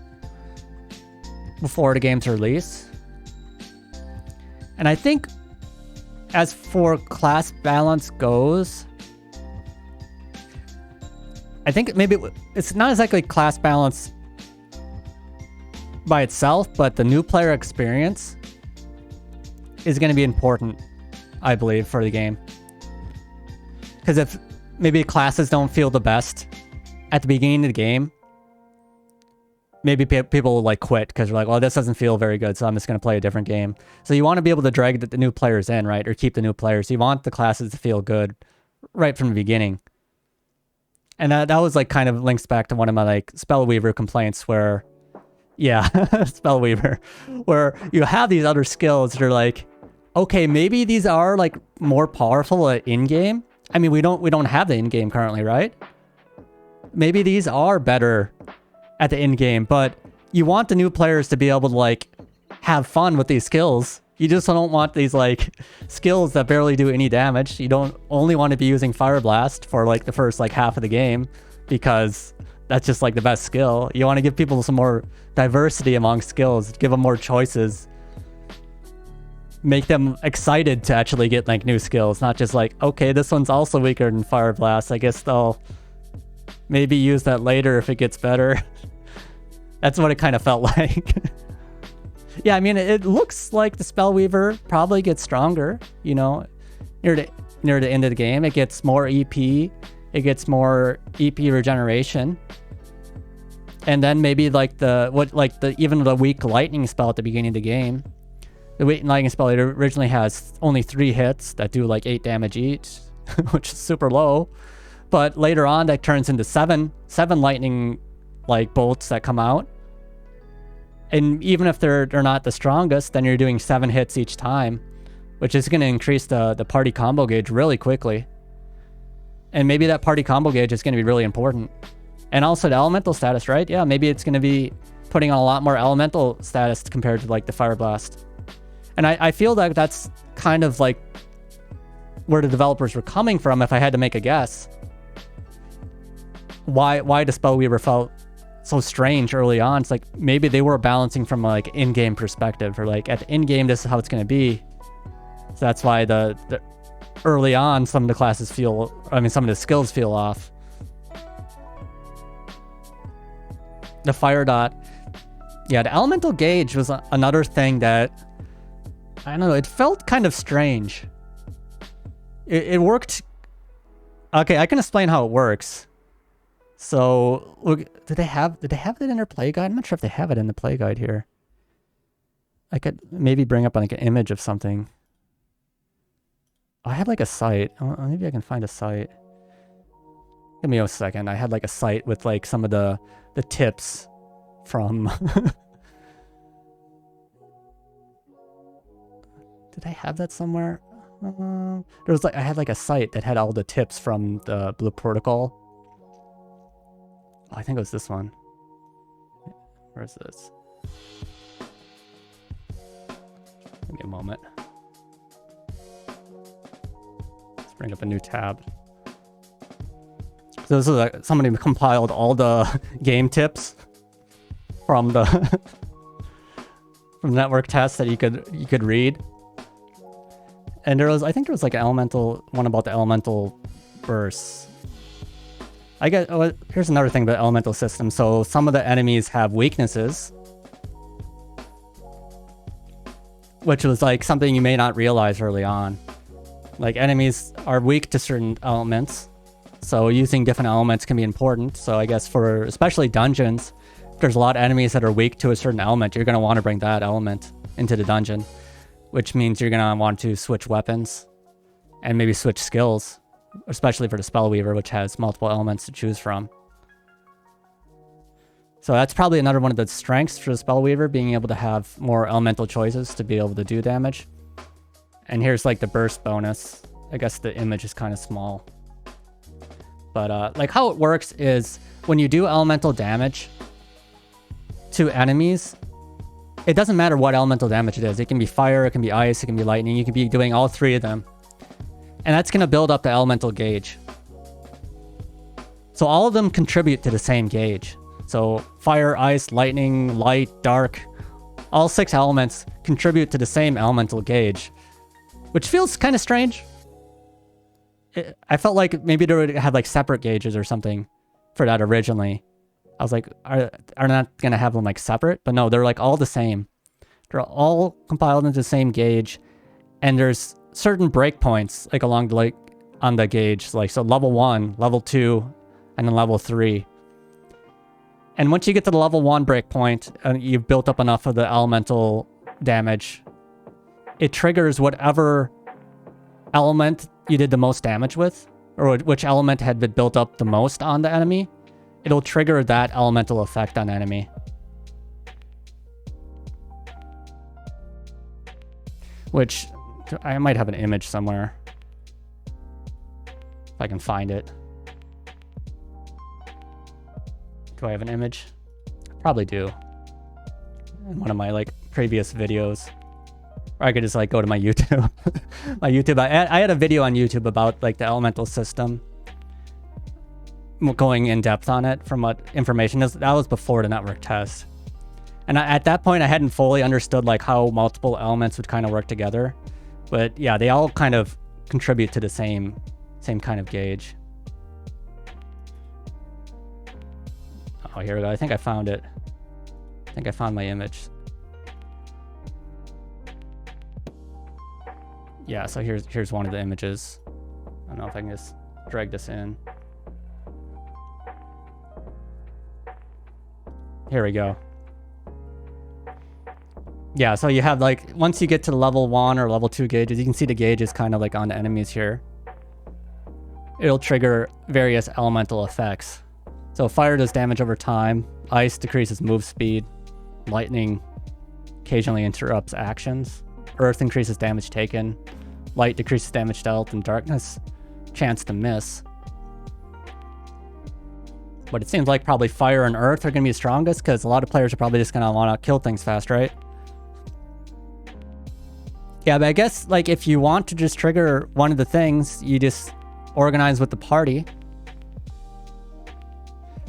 before the game's release? And I think as for class balance goes, I think maybe it's not exactly class balance by itself, but the new player experience is going to be important, I believe, for the game. Because if maybe classes don't feel the best at the beginning of the game, maybe people will like quit because they're like, well, this doesn't feel very good, so I'm just going to play a different game. So you want to be able to drag the new players in, right? Or keep the new players. You want the classes to feel good right from the beginning. And that was like kind of links back to one of my like Spellweaver complaints where, yeah, Spellweaver, where you have these other skills that are like, okay, maybe these are like more powerful at in-game. I mean, we don't have the in-game currently, right? Maybe these are better at the in-game, but you want the new players to be able to like have fun with these skills. You just don't want these like skills that barely do any damage. You don't only want to be using Fire Blast for like the first like half of the game because that's just like the best skill. You want to give people some more diversity among skills, give them more choices, make them excited to actually get like new skills, not just like, okay, this one's also weaker than Fire Blast. I guess they'll maybe use that later if it gets better. That's what it kind of felt like. Yeah, I mean, it looks like the Spellweaver probably gets stronger, you know, near the end of the game. It gets more EP. It gets more EP regeneration. And then maybe like even the weak lightning spell at the beginning of the game. The weak lightning spell, it originally has only 3 hits that do like 8 damage each, which is super low. But later on, that turns into 7 lightning like bolts that come out. And even if they're not the strongest, then you're doing 7 hits each time, which is going to increase the party combo gauge really quickly. And maybe that party combo gauge is going to be really important. And also the elemental status, right? Yeah, maybe it's going to be putting on a lot more elemental status compared to like the Fire Blast. And I feel that that's kind of like where the developers were coming from, if I had to make a guess. Why the Spellweaver felt so strange early on. It's like maybe they were balancing from like in-game perspective, or like at the in-game this is how it's going to be. So that's why the early on some of the classes feel, I mean some of the skills feel off. The Fire Dot, yeah, the elemental gauge was another thing that I don't know, it felt kind of strange. It worked. Okay, I can explain how it works. So, look, did they have it in their play guide? I'm not sure if they have it in the play guide here. I could maybe bring up like an image of something. I had like a site. Maybe I can find a site. Give me a second. I had like a site with like some of the tips from... Did I have that somewhere? There was like, I had like a site that had all the tips from the Blue Protocol. I think it was this one. Where is this? Give me a moment. Let's bring up a new tab. So this is like somebody compiled all the game tips from the from network tests that you could read. And I think there was like an one about the elemental bursts. Here's another thing about elemental system. So some of the enemies have weaknesses, which was like something you may not realize early on. Like enemies are weak to certain elements, so using different elements can be important. So I guess for especially dungeons, if there's a lot of enemies that are weak to a certain element, you're going to want to bring that element into the dungeon, which means you're going to want to switch weapons and maybe switch skills. Especially for the Spellweaver, which has multiple elements to choose from. So that's probably another one of the strengths for the Spellweaver, being able to have more elemental choices to be able to do damage. And here's like the burst bonus. I guess the image is kind of small. But like how it works is when you do elemental damage to enemies, it doesn't matter what elemental damage it is. It can be fire, it can be ice, it can be lightning. You can be doing all 3 of them. And that's going to build up the elemental gauge. So all of them contribute to the same gauge. So fire, ice, lightning, light, dark, all 6 elements contribute to the same elemental gauge, which feels kind of strange. I felt like maybe they would have like separate gauges or something for that originally. I was like, are not going to have them like separate? But no, they're like all the same. They're all compiled into the same gauge. And there's certain breakpoints like along the on the gauge, like so level 1, level 2, and then level 3. And once you get to the level 1 breakpoint and you've built up enough of the elemental damage, it triggers whatever element you did the most damage with. or which element had been built up the most on the enemy, it'll trigger that elemental effect on the enemy. Which, I might have an image somewhere. If I can find it. Do I have an image? Probably do. In one of my like previous videos. Or I could just like go to my YouTube. My YouTube, I had a video on YouTube about like the elemental system. Going in depth on it from what information is. That was before the network test. And at that point, I hadn't fully understood like how multiple elements would kind of work together. But yeah, they all kind of contribute to the same kind of gauge. Oh, here we go. I think I found it. I think I found my image. Yeah, so here's one of the images. I don't know if I can just drag this in. Here we go. Yeah, so you have like, once you get to level 1 or level 2 gauges, you can see the gauges kind of like on the enemies here. It'll trigger various elemental effects. So fire does damage over time, ice decreases move speed, lightning occasionally interrupts actions, earth increases damage taken, light decreases damage dealt, and darkness chance to miss. But it seems like probably fire and earth are going to be the strongest because a lot of players are probably just going to want to kill things fast, right? Yeah, but I guess like if you want to just trigger one of the things, you just organize with the party.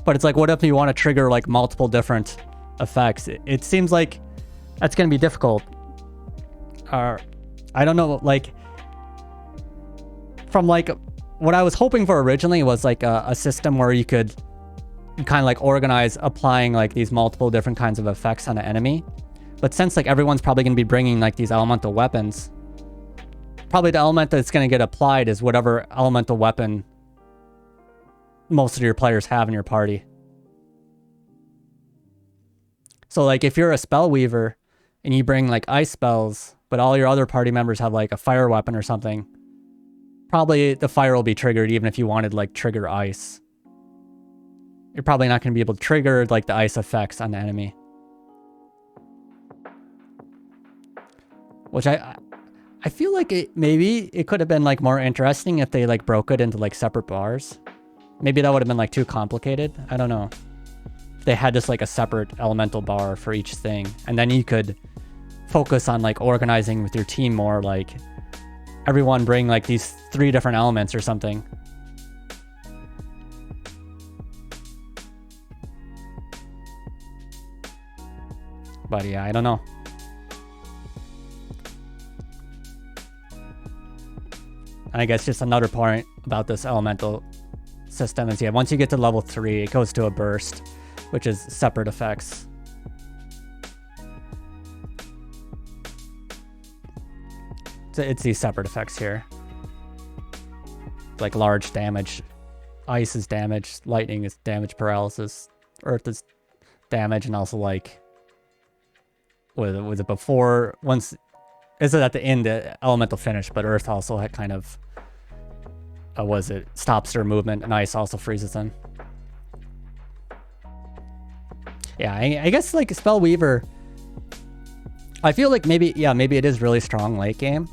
But it's like, what if you want to trigger like multiple different effects? It seems like that's going to be difficult. I don't know, like from like what I was hoping for originally was like a system where you could kind of like organize applying like these multiple different kinds of effects on an enemy. But since like everyone's probably going to be bringing like these elemental weapons, probably the element that's going to get applied is whatever elemental weapon most of your players have in your party. So like if you're a spell weaver and you bring like ice spells, but all your other party members have like a fire weapon or something, probably the fire will be triggered even if you wanted like trigger ice. You're probably not going to be able to trigger like the ice effects on the enemy. Which I feel like maybe it could have been like more interesting if they like broke it into like separate bars. Maybe that would have been like too complicated. I don't know. If they had just like a separate elemental bar for each thing, and then you could focus on like organizing with your team more, like everyone bring like these 3 different elements or something. But yeah, I don't know. And I guess just another point about this elemental system is, yeah, once you get to level 3, it goes to a burst, which is separate effects. So it's these separate effects here. Like large damage. Ice is damage, lightning is damage paralysis, earth is damage, and also like was it before, once, is it at the end, the elemental finish, but earth also had kind of was it stops their movement, and ice also freezes them. Yeah, I guess like Spellweaver, I feel like maybe it is really strong late game,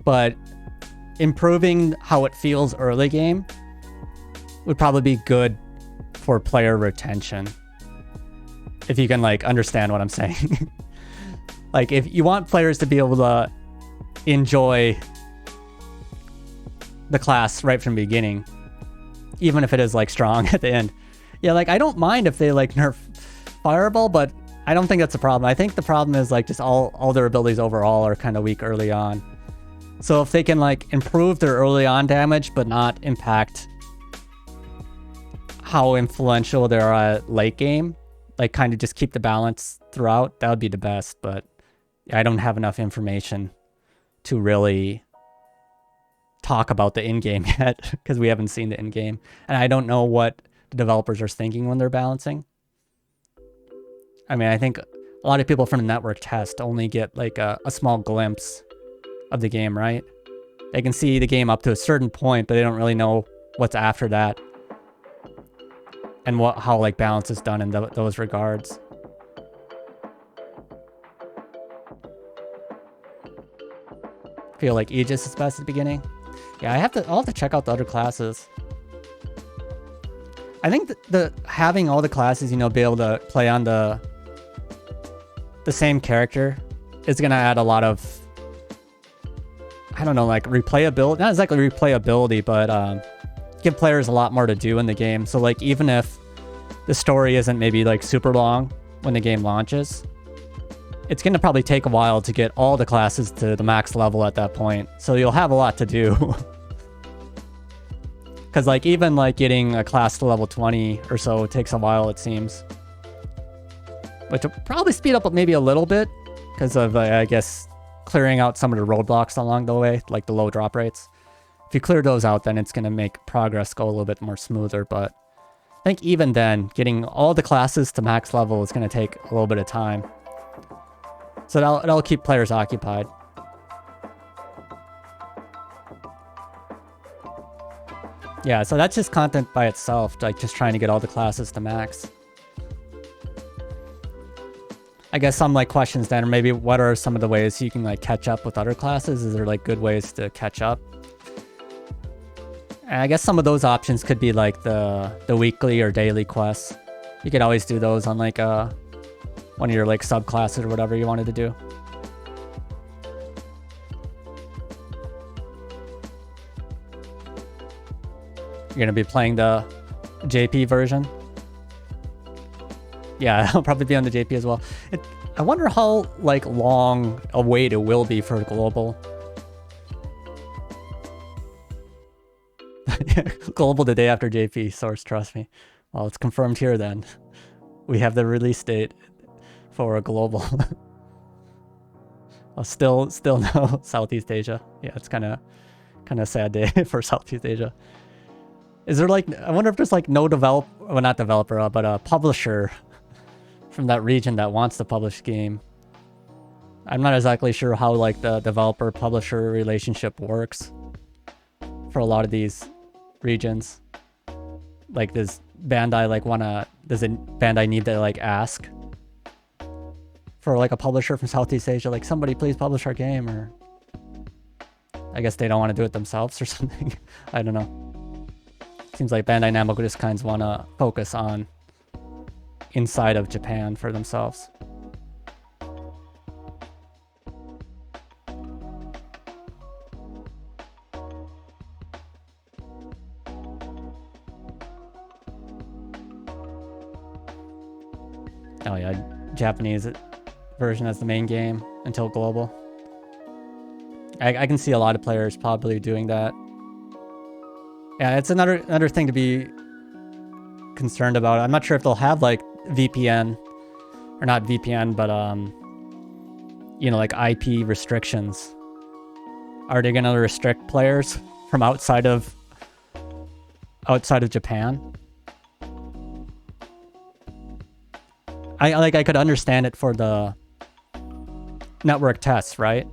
but improving how it feels early game would probably be good for player retention. If you can like understand what I'm saying. Like if you want players to be able to enjoy the class right from the beginning, even if it is like strong at the end. Yeah, like I don't mind if they like nerf Fireball, but I don't think that's a problem. I think the problem is like just all their abilities overall are kind of weak early on. So if they can like improve their early on damage but not impact how influential they are at late game, like kind of just keep the balance throughout, that would be the best. But I don't have enough information to really talk about the in-game yet because we haven't seen the in-game, and I don't know what the developers are thinking when they're balancing. I mean, I think a lot of people from the network test only get like a small glimpse of the game, right? They can see the game up to a certain point, but they don't really know what's after that. And how like balance is done in those regards. Feel like Aegis is best at the beginning. Yeah, I'll have to check out the other classes. I think the having all the classes, you know, be able to play on the same character is gonna add a lot of, I don't know, like replayability. Not exactly replayability, but give players a lot more to do in the game. So like even if the story isn't maybe like super long when the game launches, it's going to probably take a while to get all the classes to the max level at that point. So you'll have a lot to do. Because like even like getting a class to level 20 or so takes a while, it seems. Which will probably speed up maybe a little bit because of, I guess, clearing out some of the roadblocks along the way, like the low drop rates. If you clear those out, then it's going to make progress go a little bit more smoother. But I think even then, getting all the classes to max level is going to take a little bit of time. So that'll keep players occupied. Yeah, so that's just content by itself, like just trying to get all the classes to max. I guess some like questions then, or maybe what are some of the ways you can like catch up with other classes? Is there like good ways to catch up? And I guess some of those options could be like the weekly or daily quests. You could always do those on like one of your like subclasses or whatever you wanted to do. You're gonna be playing the JP version. Yeah, I'll probably be on the JP as well. I wonder how like long a wait it will be for global. Global the day after JP, source, trust me. Well, it's confirmed here then. We have the release date for a global. Still no Southeast Asia. Yeah, it's kind of a sad day for Southeast Asia. Is there like, I wonder if there's like no not developer, but a publisher from that region that wants to publish the game. I'm not exactly sure how like the developer-publisher relationship works for a lot of these regions. Like does Bandai like Bandai need to like ask for like a publisher from Southeast Asia, like somebody please publish our game, or I guess they don't want to do it themselves or something. I don't know. Seems like Bandai Namco just kind of want to focus on inside of Japan for themselves. Oh yeah, Japanese version as the main game until global. I can see a lot of players probably doing that. Yeah, it's another thing to be concerned about. I'm not sure if they'll have like VPN, or not VPN, but you know, like IP restrictions. Are they gonna restrict players from outside of Japan? I could understand it for the network tests, right?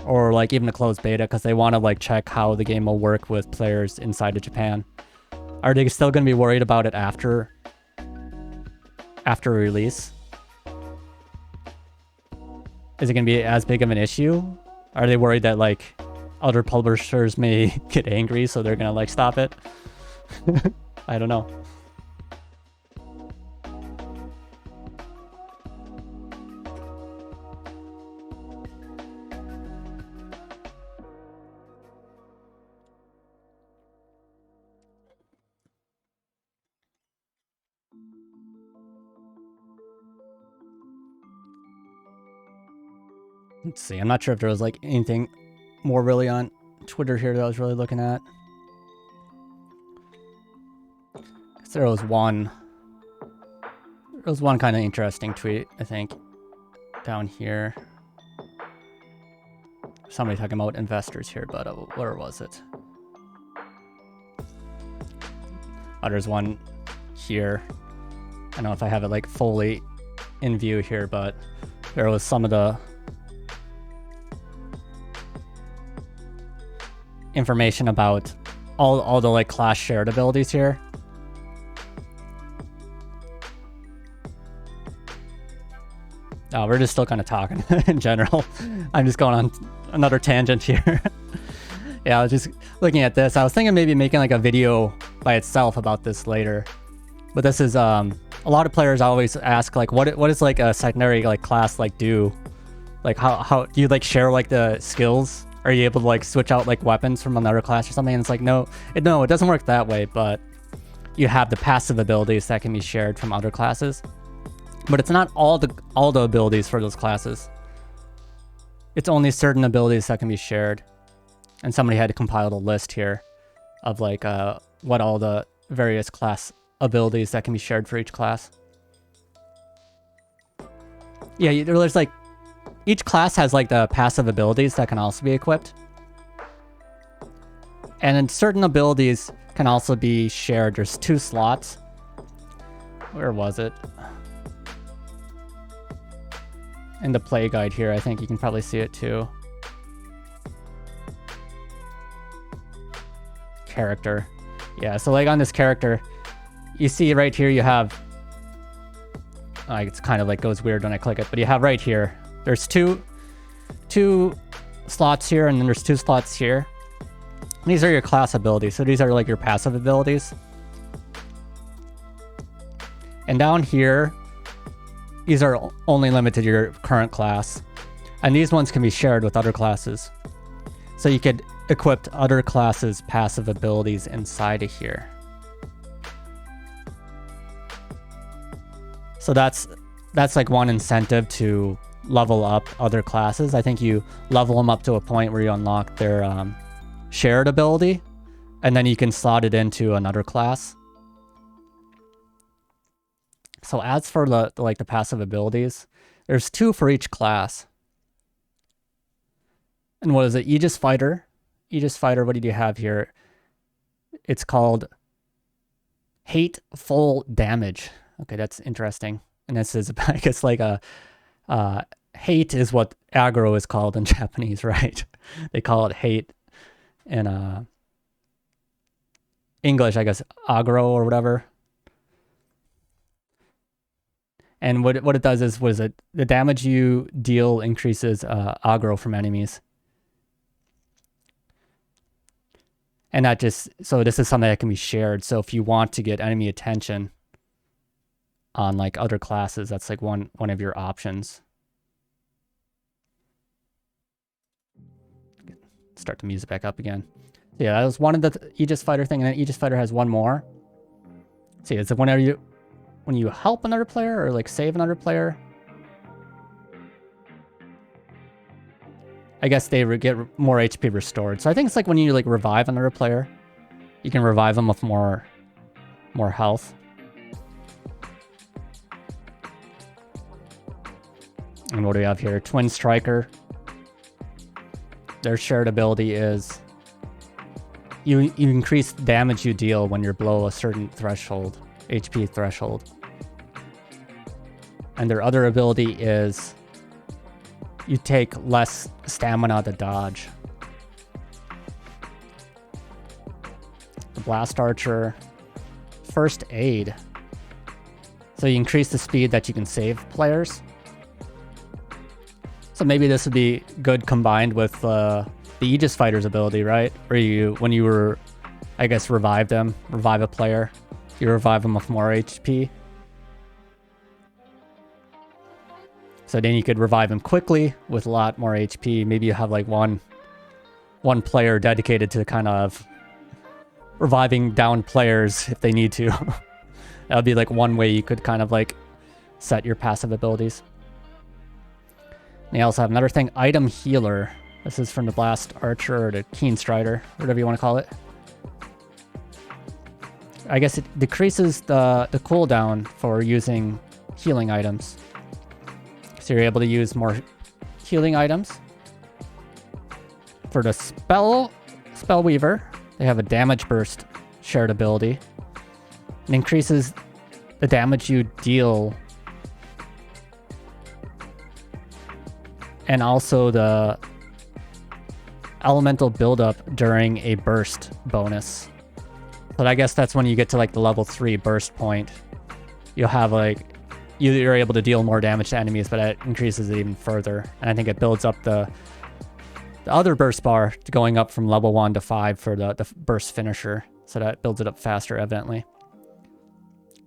Or like even a closed beta, because they want to like check how the game will work with players inside of Japan. Are they still going to be worried about it after release? Is it going to be as big of an issue? Are they worried that like other publishers may get angry, so they're going to like stop it? I don't know. Let's see, I'm not sure if there was like anything more really on Twitter here that I was really looking at. There was one kind of interesting tweet, I think, down here. Somebody talking about investors here, but where was it? Oh, there's one here. I don't know if I have it like fully in view here, but there was some of the information about all the like class shared abilities here. Oh, we're just still kind of talking in general. I'm just going on another tangent here. Yeah, I was just looking at this. I was thinking maybe making like a video by itself about this later. But this is a lot of players always ask like what is like a secondary like class like do? Like how do you like share like the skills? Are you able to like switch out like weapons from another class or something? And it's like no, it doesn't work that way, but you have the passive abilities that can be shared from other classes. But it's not all the abilities for those classes. It's only certain abilities that can be shared. And somebody had compiled a list here of like what all the various class abilities that can be shared for each class. Yeah, there's like each class has like the passive abilities that can also be equipped. And then certain abilities can also be shared. There's 2 slots. Where was it? In the play guide here, I think you can probably see it too. Character. Yeah, so like on this character, you see right here you have, it's kind of like goes weird when I click it, but you have right here, there's two slots here, and then there's 2 slots here. And these are your class abilities, so these are like your passive abilities. And down here, these are only limited to your current class. And these ones can be shared with other classes. So you could equip other classes' passive abilities inside of here. So that's like one incentive to level up other classes. I think you level them up to a point where you unlock their shared ability, and then you can slot it into another class. So as for the passive abilities, there's 2 for each class. And what is it? Aegis Fighter. Aegis Fighter, what do you have here? It's called Hateful Damage. Okay, that's interesting. And this is, I guess, like a hate is what aggro is called in Japanese, right? They call it hate in English, I guess, aggro or whatever. And what it does is, what is it? The damage you deal increases aggro from enemies. And that just, so this is something that can be shared. So if you want to get enemy attention on like other classes, that's like one of your options. Start the music back up again. So yeah, that was one of the Aegis Fighter thing, and then Aegis Fighter has one more. See, it's whenever when you help another player or like save another player, I guess they get more HP restored. So I think it's like when you like revive another player, you can revive them with more health. And what do we have here? Twin Striker. Their shared ability is you increase damage you deal when you're below a certain threshold, HP threshold. And their other ability is you take less stamina to dodge. The Blast Archer, First Aid. So you increase the speed that you can save players. So maybe this would be good combined with the Aegis Fighter's ability, right? Where when you I guess, revive a player, you revive them with more HP. So then you could revive them quickly with a lot more HP. Maybe you have like one player dedicated to kind of reviving down players if they need to. That would be like one way you could kind of like set your passive abilities. And you also have another thing, Item Healer. This is from the Blast Archer or the Keen Strider, whatever you want to call it. I guess it decreases the cooldown for using healing items. So you're able to use more healing items. For the Spellweaver, they have a Damage Burst shared ability. It increases the damage you deal, and also elemental buildup during a burst bonus. But I guess that's when you get to like the level 3 burst point. You'll have like, you're able to deal more damage to enemies, but it increases it even further. And I think it builds up the other burst bar to going up from level 1 to 5 for the burst finisher. So that builds it up faster, evidently.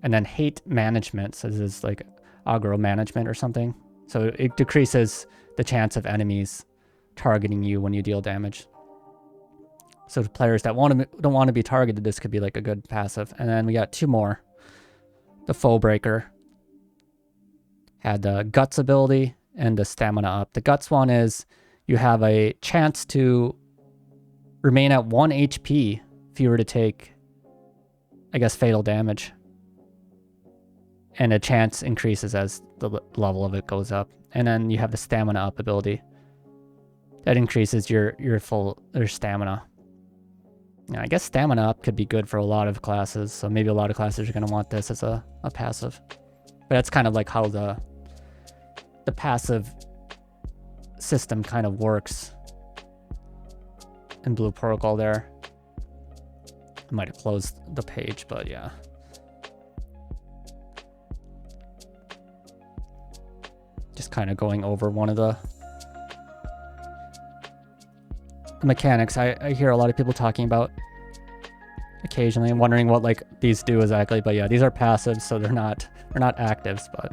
And then hate management, so this is like aggro management or something. So it decreases the chance of enemies targeting you when you deal damage. So the players that don't want to be targeted, this could be like a good passive. And then we got 2 more. The Foe Breaker had the Guts ability and the Stamina Up. The Guts one is you have a chance to remain at 1 HP if you were to take, I guess, fatal damage. And a chance increases as the level of it goes up. And then you have the Stamina Up ability. That increases your stamina. Yeah, I guess Stamina Up could be good for a lot of classes, so maybe a lot of classes are going to want this as a passive. But that's kind of like how the passive system kind of works in Blue Protocol there. I might have closed the page, but yeah. Just kind of going over one of the mechanics I hear a lot of people talking about occasionally and wondering what like these do exactly. But yeah, these are passives, so they're not actives, but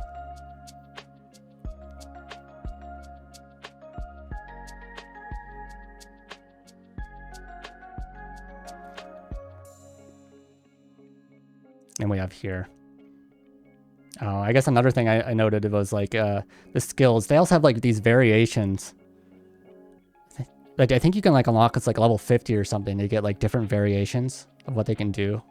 and we have here. I guess another thing I noted was like the skills. They also have like these variations. Like I think you can like unlock it's like level 50 or something to get like different variations of what they can do.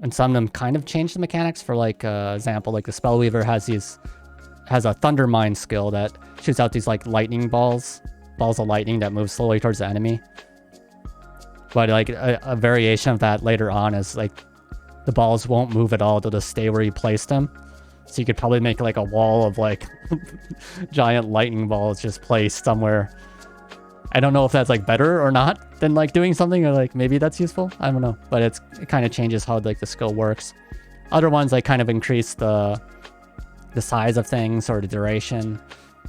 And some of them kind of change the mechanics. For like example, like the Spellweaver has a Thunder Mine skill that shoots out these like lightning balls of lightning that move slowly towards the enemy. But like a variation of that later on is like the balls won't move at all, they'll just stay where you place them. So you could probably make like a wall of like giant lightning balls just placed somewhere. I don't know if that's like better or not than like doing something, or like maybe that's useful. I don't know, but it kind of changes how like the skill works. Other ones like kind of increase the size of things or the duration.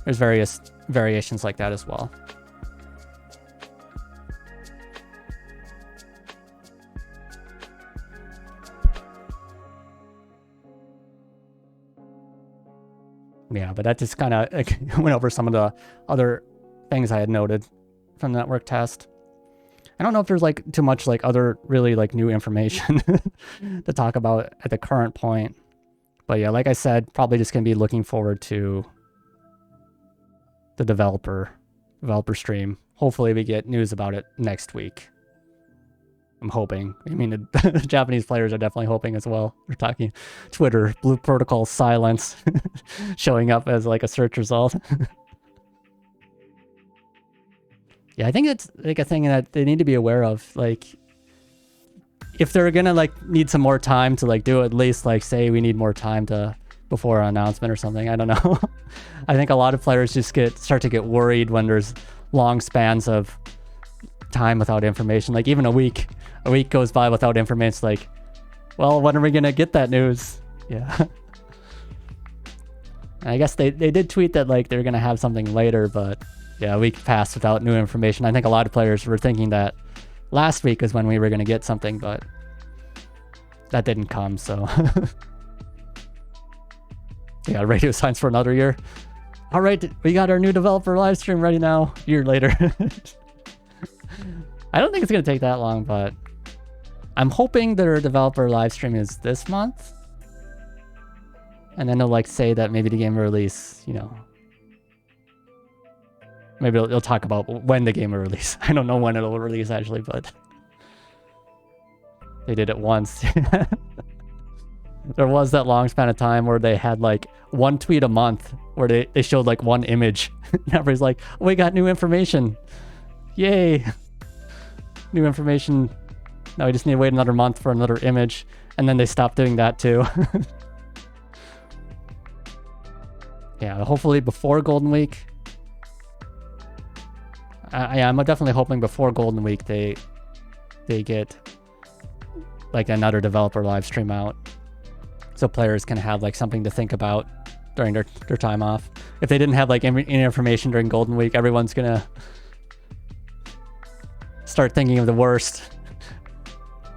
There's various variations like that as well. Yeah, but that just kind of went over some of the other things I had noted from the network test. I don't know if there's like too much like other really like new information to talk about at the current point. But yeah, like I said, probably just gonna be looking forward to the developer stream. Hopefully we get news about it next week. I'm hoping. I mean, the Japanese players are definitely hoping as well. We're talking Twitter, Blue Protocol silence showing up as like a search result. Yeah, I think it's like a thing that they need to be aware of. Like, if they're gonna like need some more time to like do it, at least like say we need more time to before an announcement or something. I don't know. I think a lot of players just start to get worried when there's long spans of time without information. Like even a week goes by without information. It's like, well, when are we gonna get that news? Yeah. And I guess they did tweet that like they're gonna have something later, but yeah, a week passed without new information. I think a lot of players were thinking that last week is when we were gonna get something, but that didn't come, so yeah, radio science for another year. All right, we got our new developer live stream ready now. A year later. I don't think it's gonna take that long, but I'm hoping their developer live stream is this month, and then they'll like say that maybe the game will release, you know, maybe they'll talk about when the game will release. I don't know when it'll release actually, but they did it once. There was that long span of time where they had like one tweet a month where they showed like one image. And everybody's like, oh, we got new information. Yay. New information. Now we just need to wait another month for another image. And then they stopped doing that too. Yeah, hopefully before Golden Week. I'm definitely hoping before Golden Week they get like another developer live stream out, so players can have like something to think about during their time off. If they didn't have like any information during Golden Week, everyone's gonna start thinking of the worst.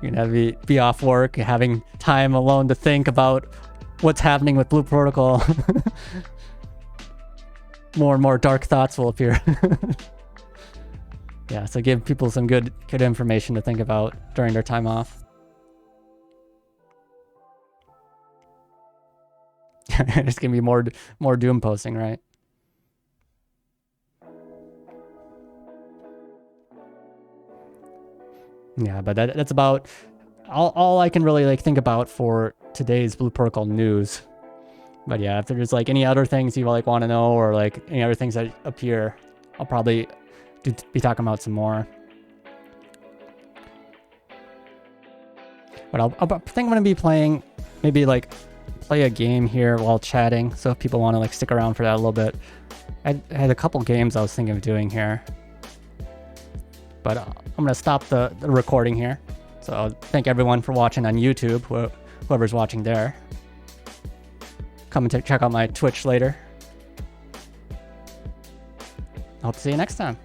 You're gonna be off work, having time alone to think about what's happening with Blue Protocol. More and more dark thoughts will appear. Yeah, so give people some good information to think about during their time off. It's gonna be more doom posting, right? Yeah, but that's about all I can really like think about for today's Blue Protocol news. But yeah, if there's like any other things you like want to know, or like any other things that appear, I'll probably be talking about some more. But I think I'm gonna be playing, maybe like play a game here while chatting. So if people want to like stick around for that a little bit, I had a couple games I was thinking of doing here. But I'm gonna stop the recording here. So thank everyone for watching on YouTube, whoever's watching there. Come and check out my Twitch later. I hope to see you next time.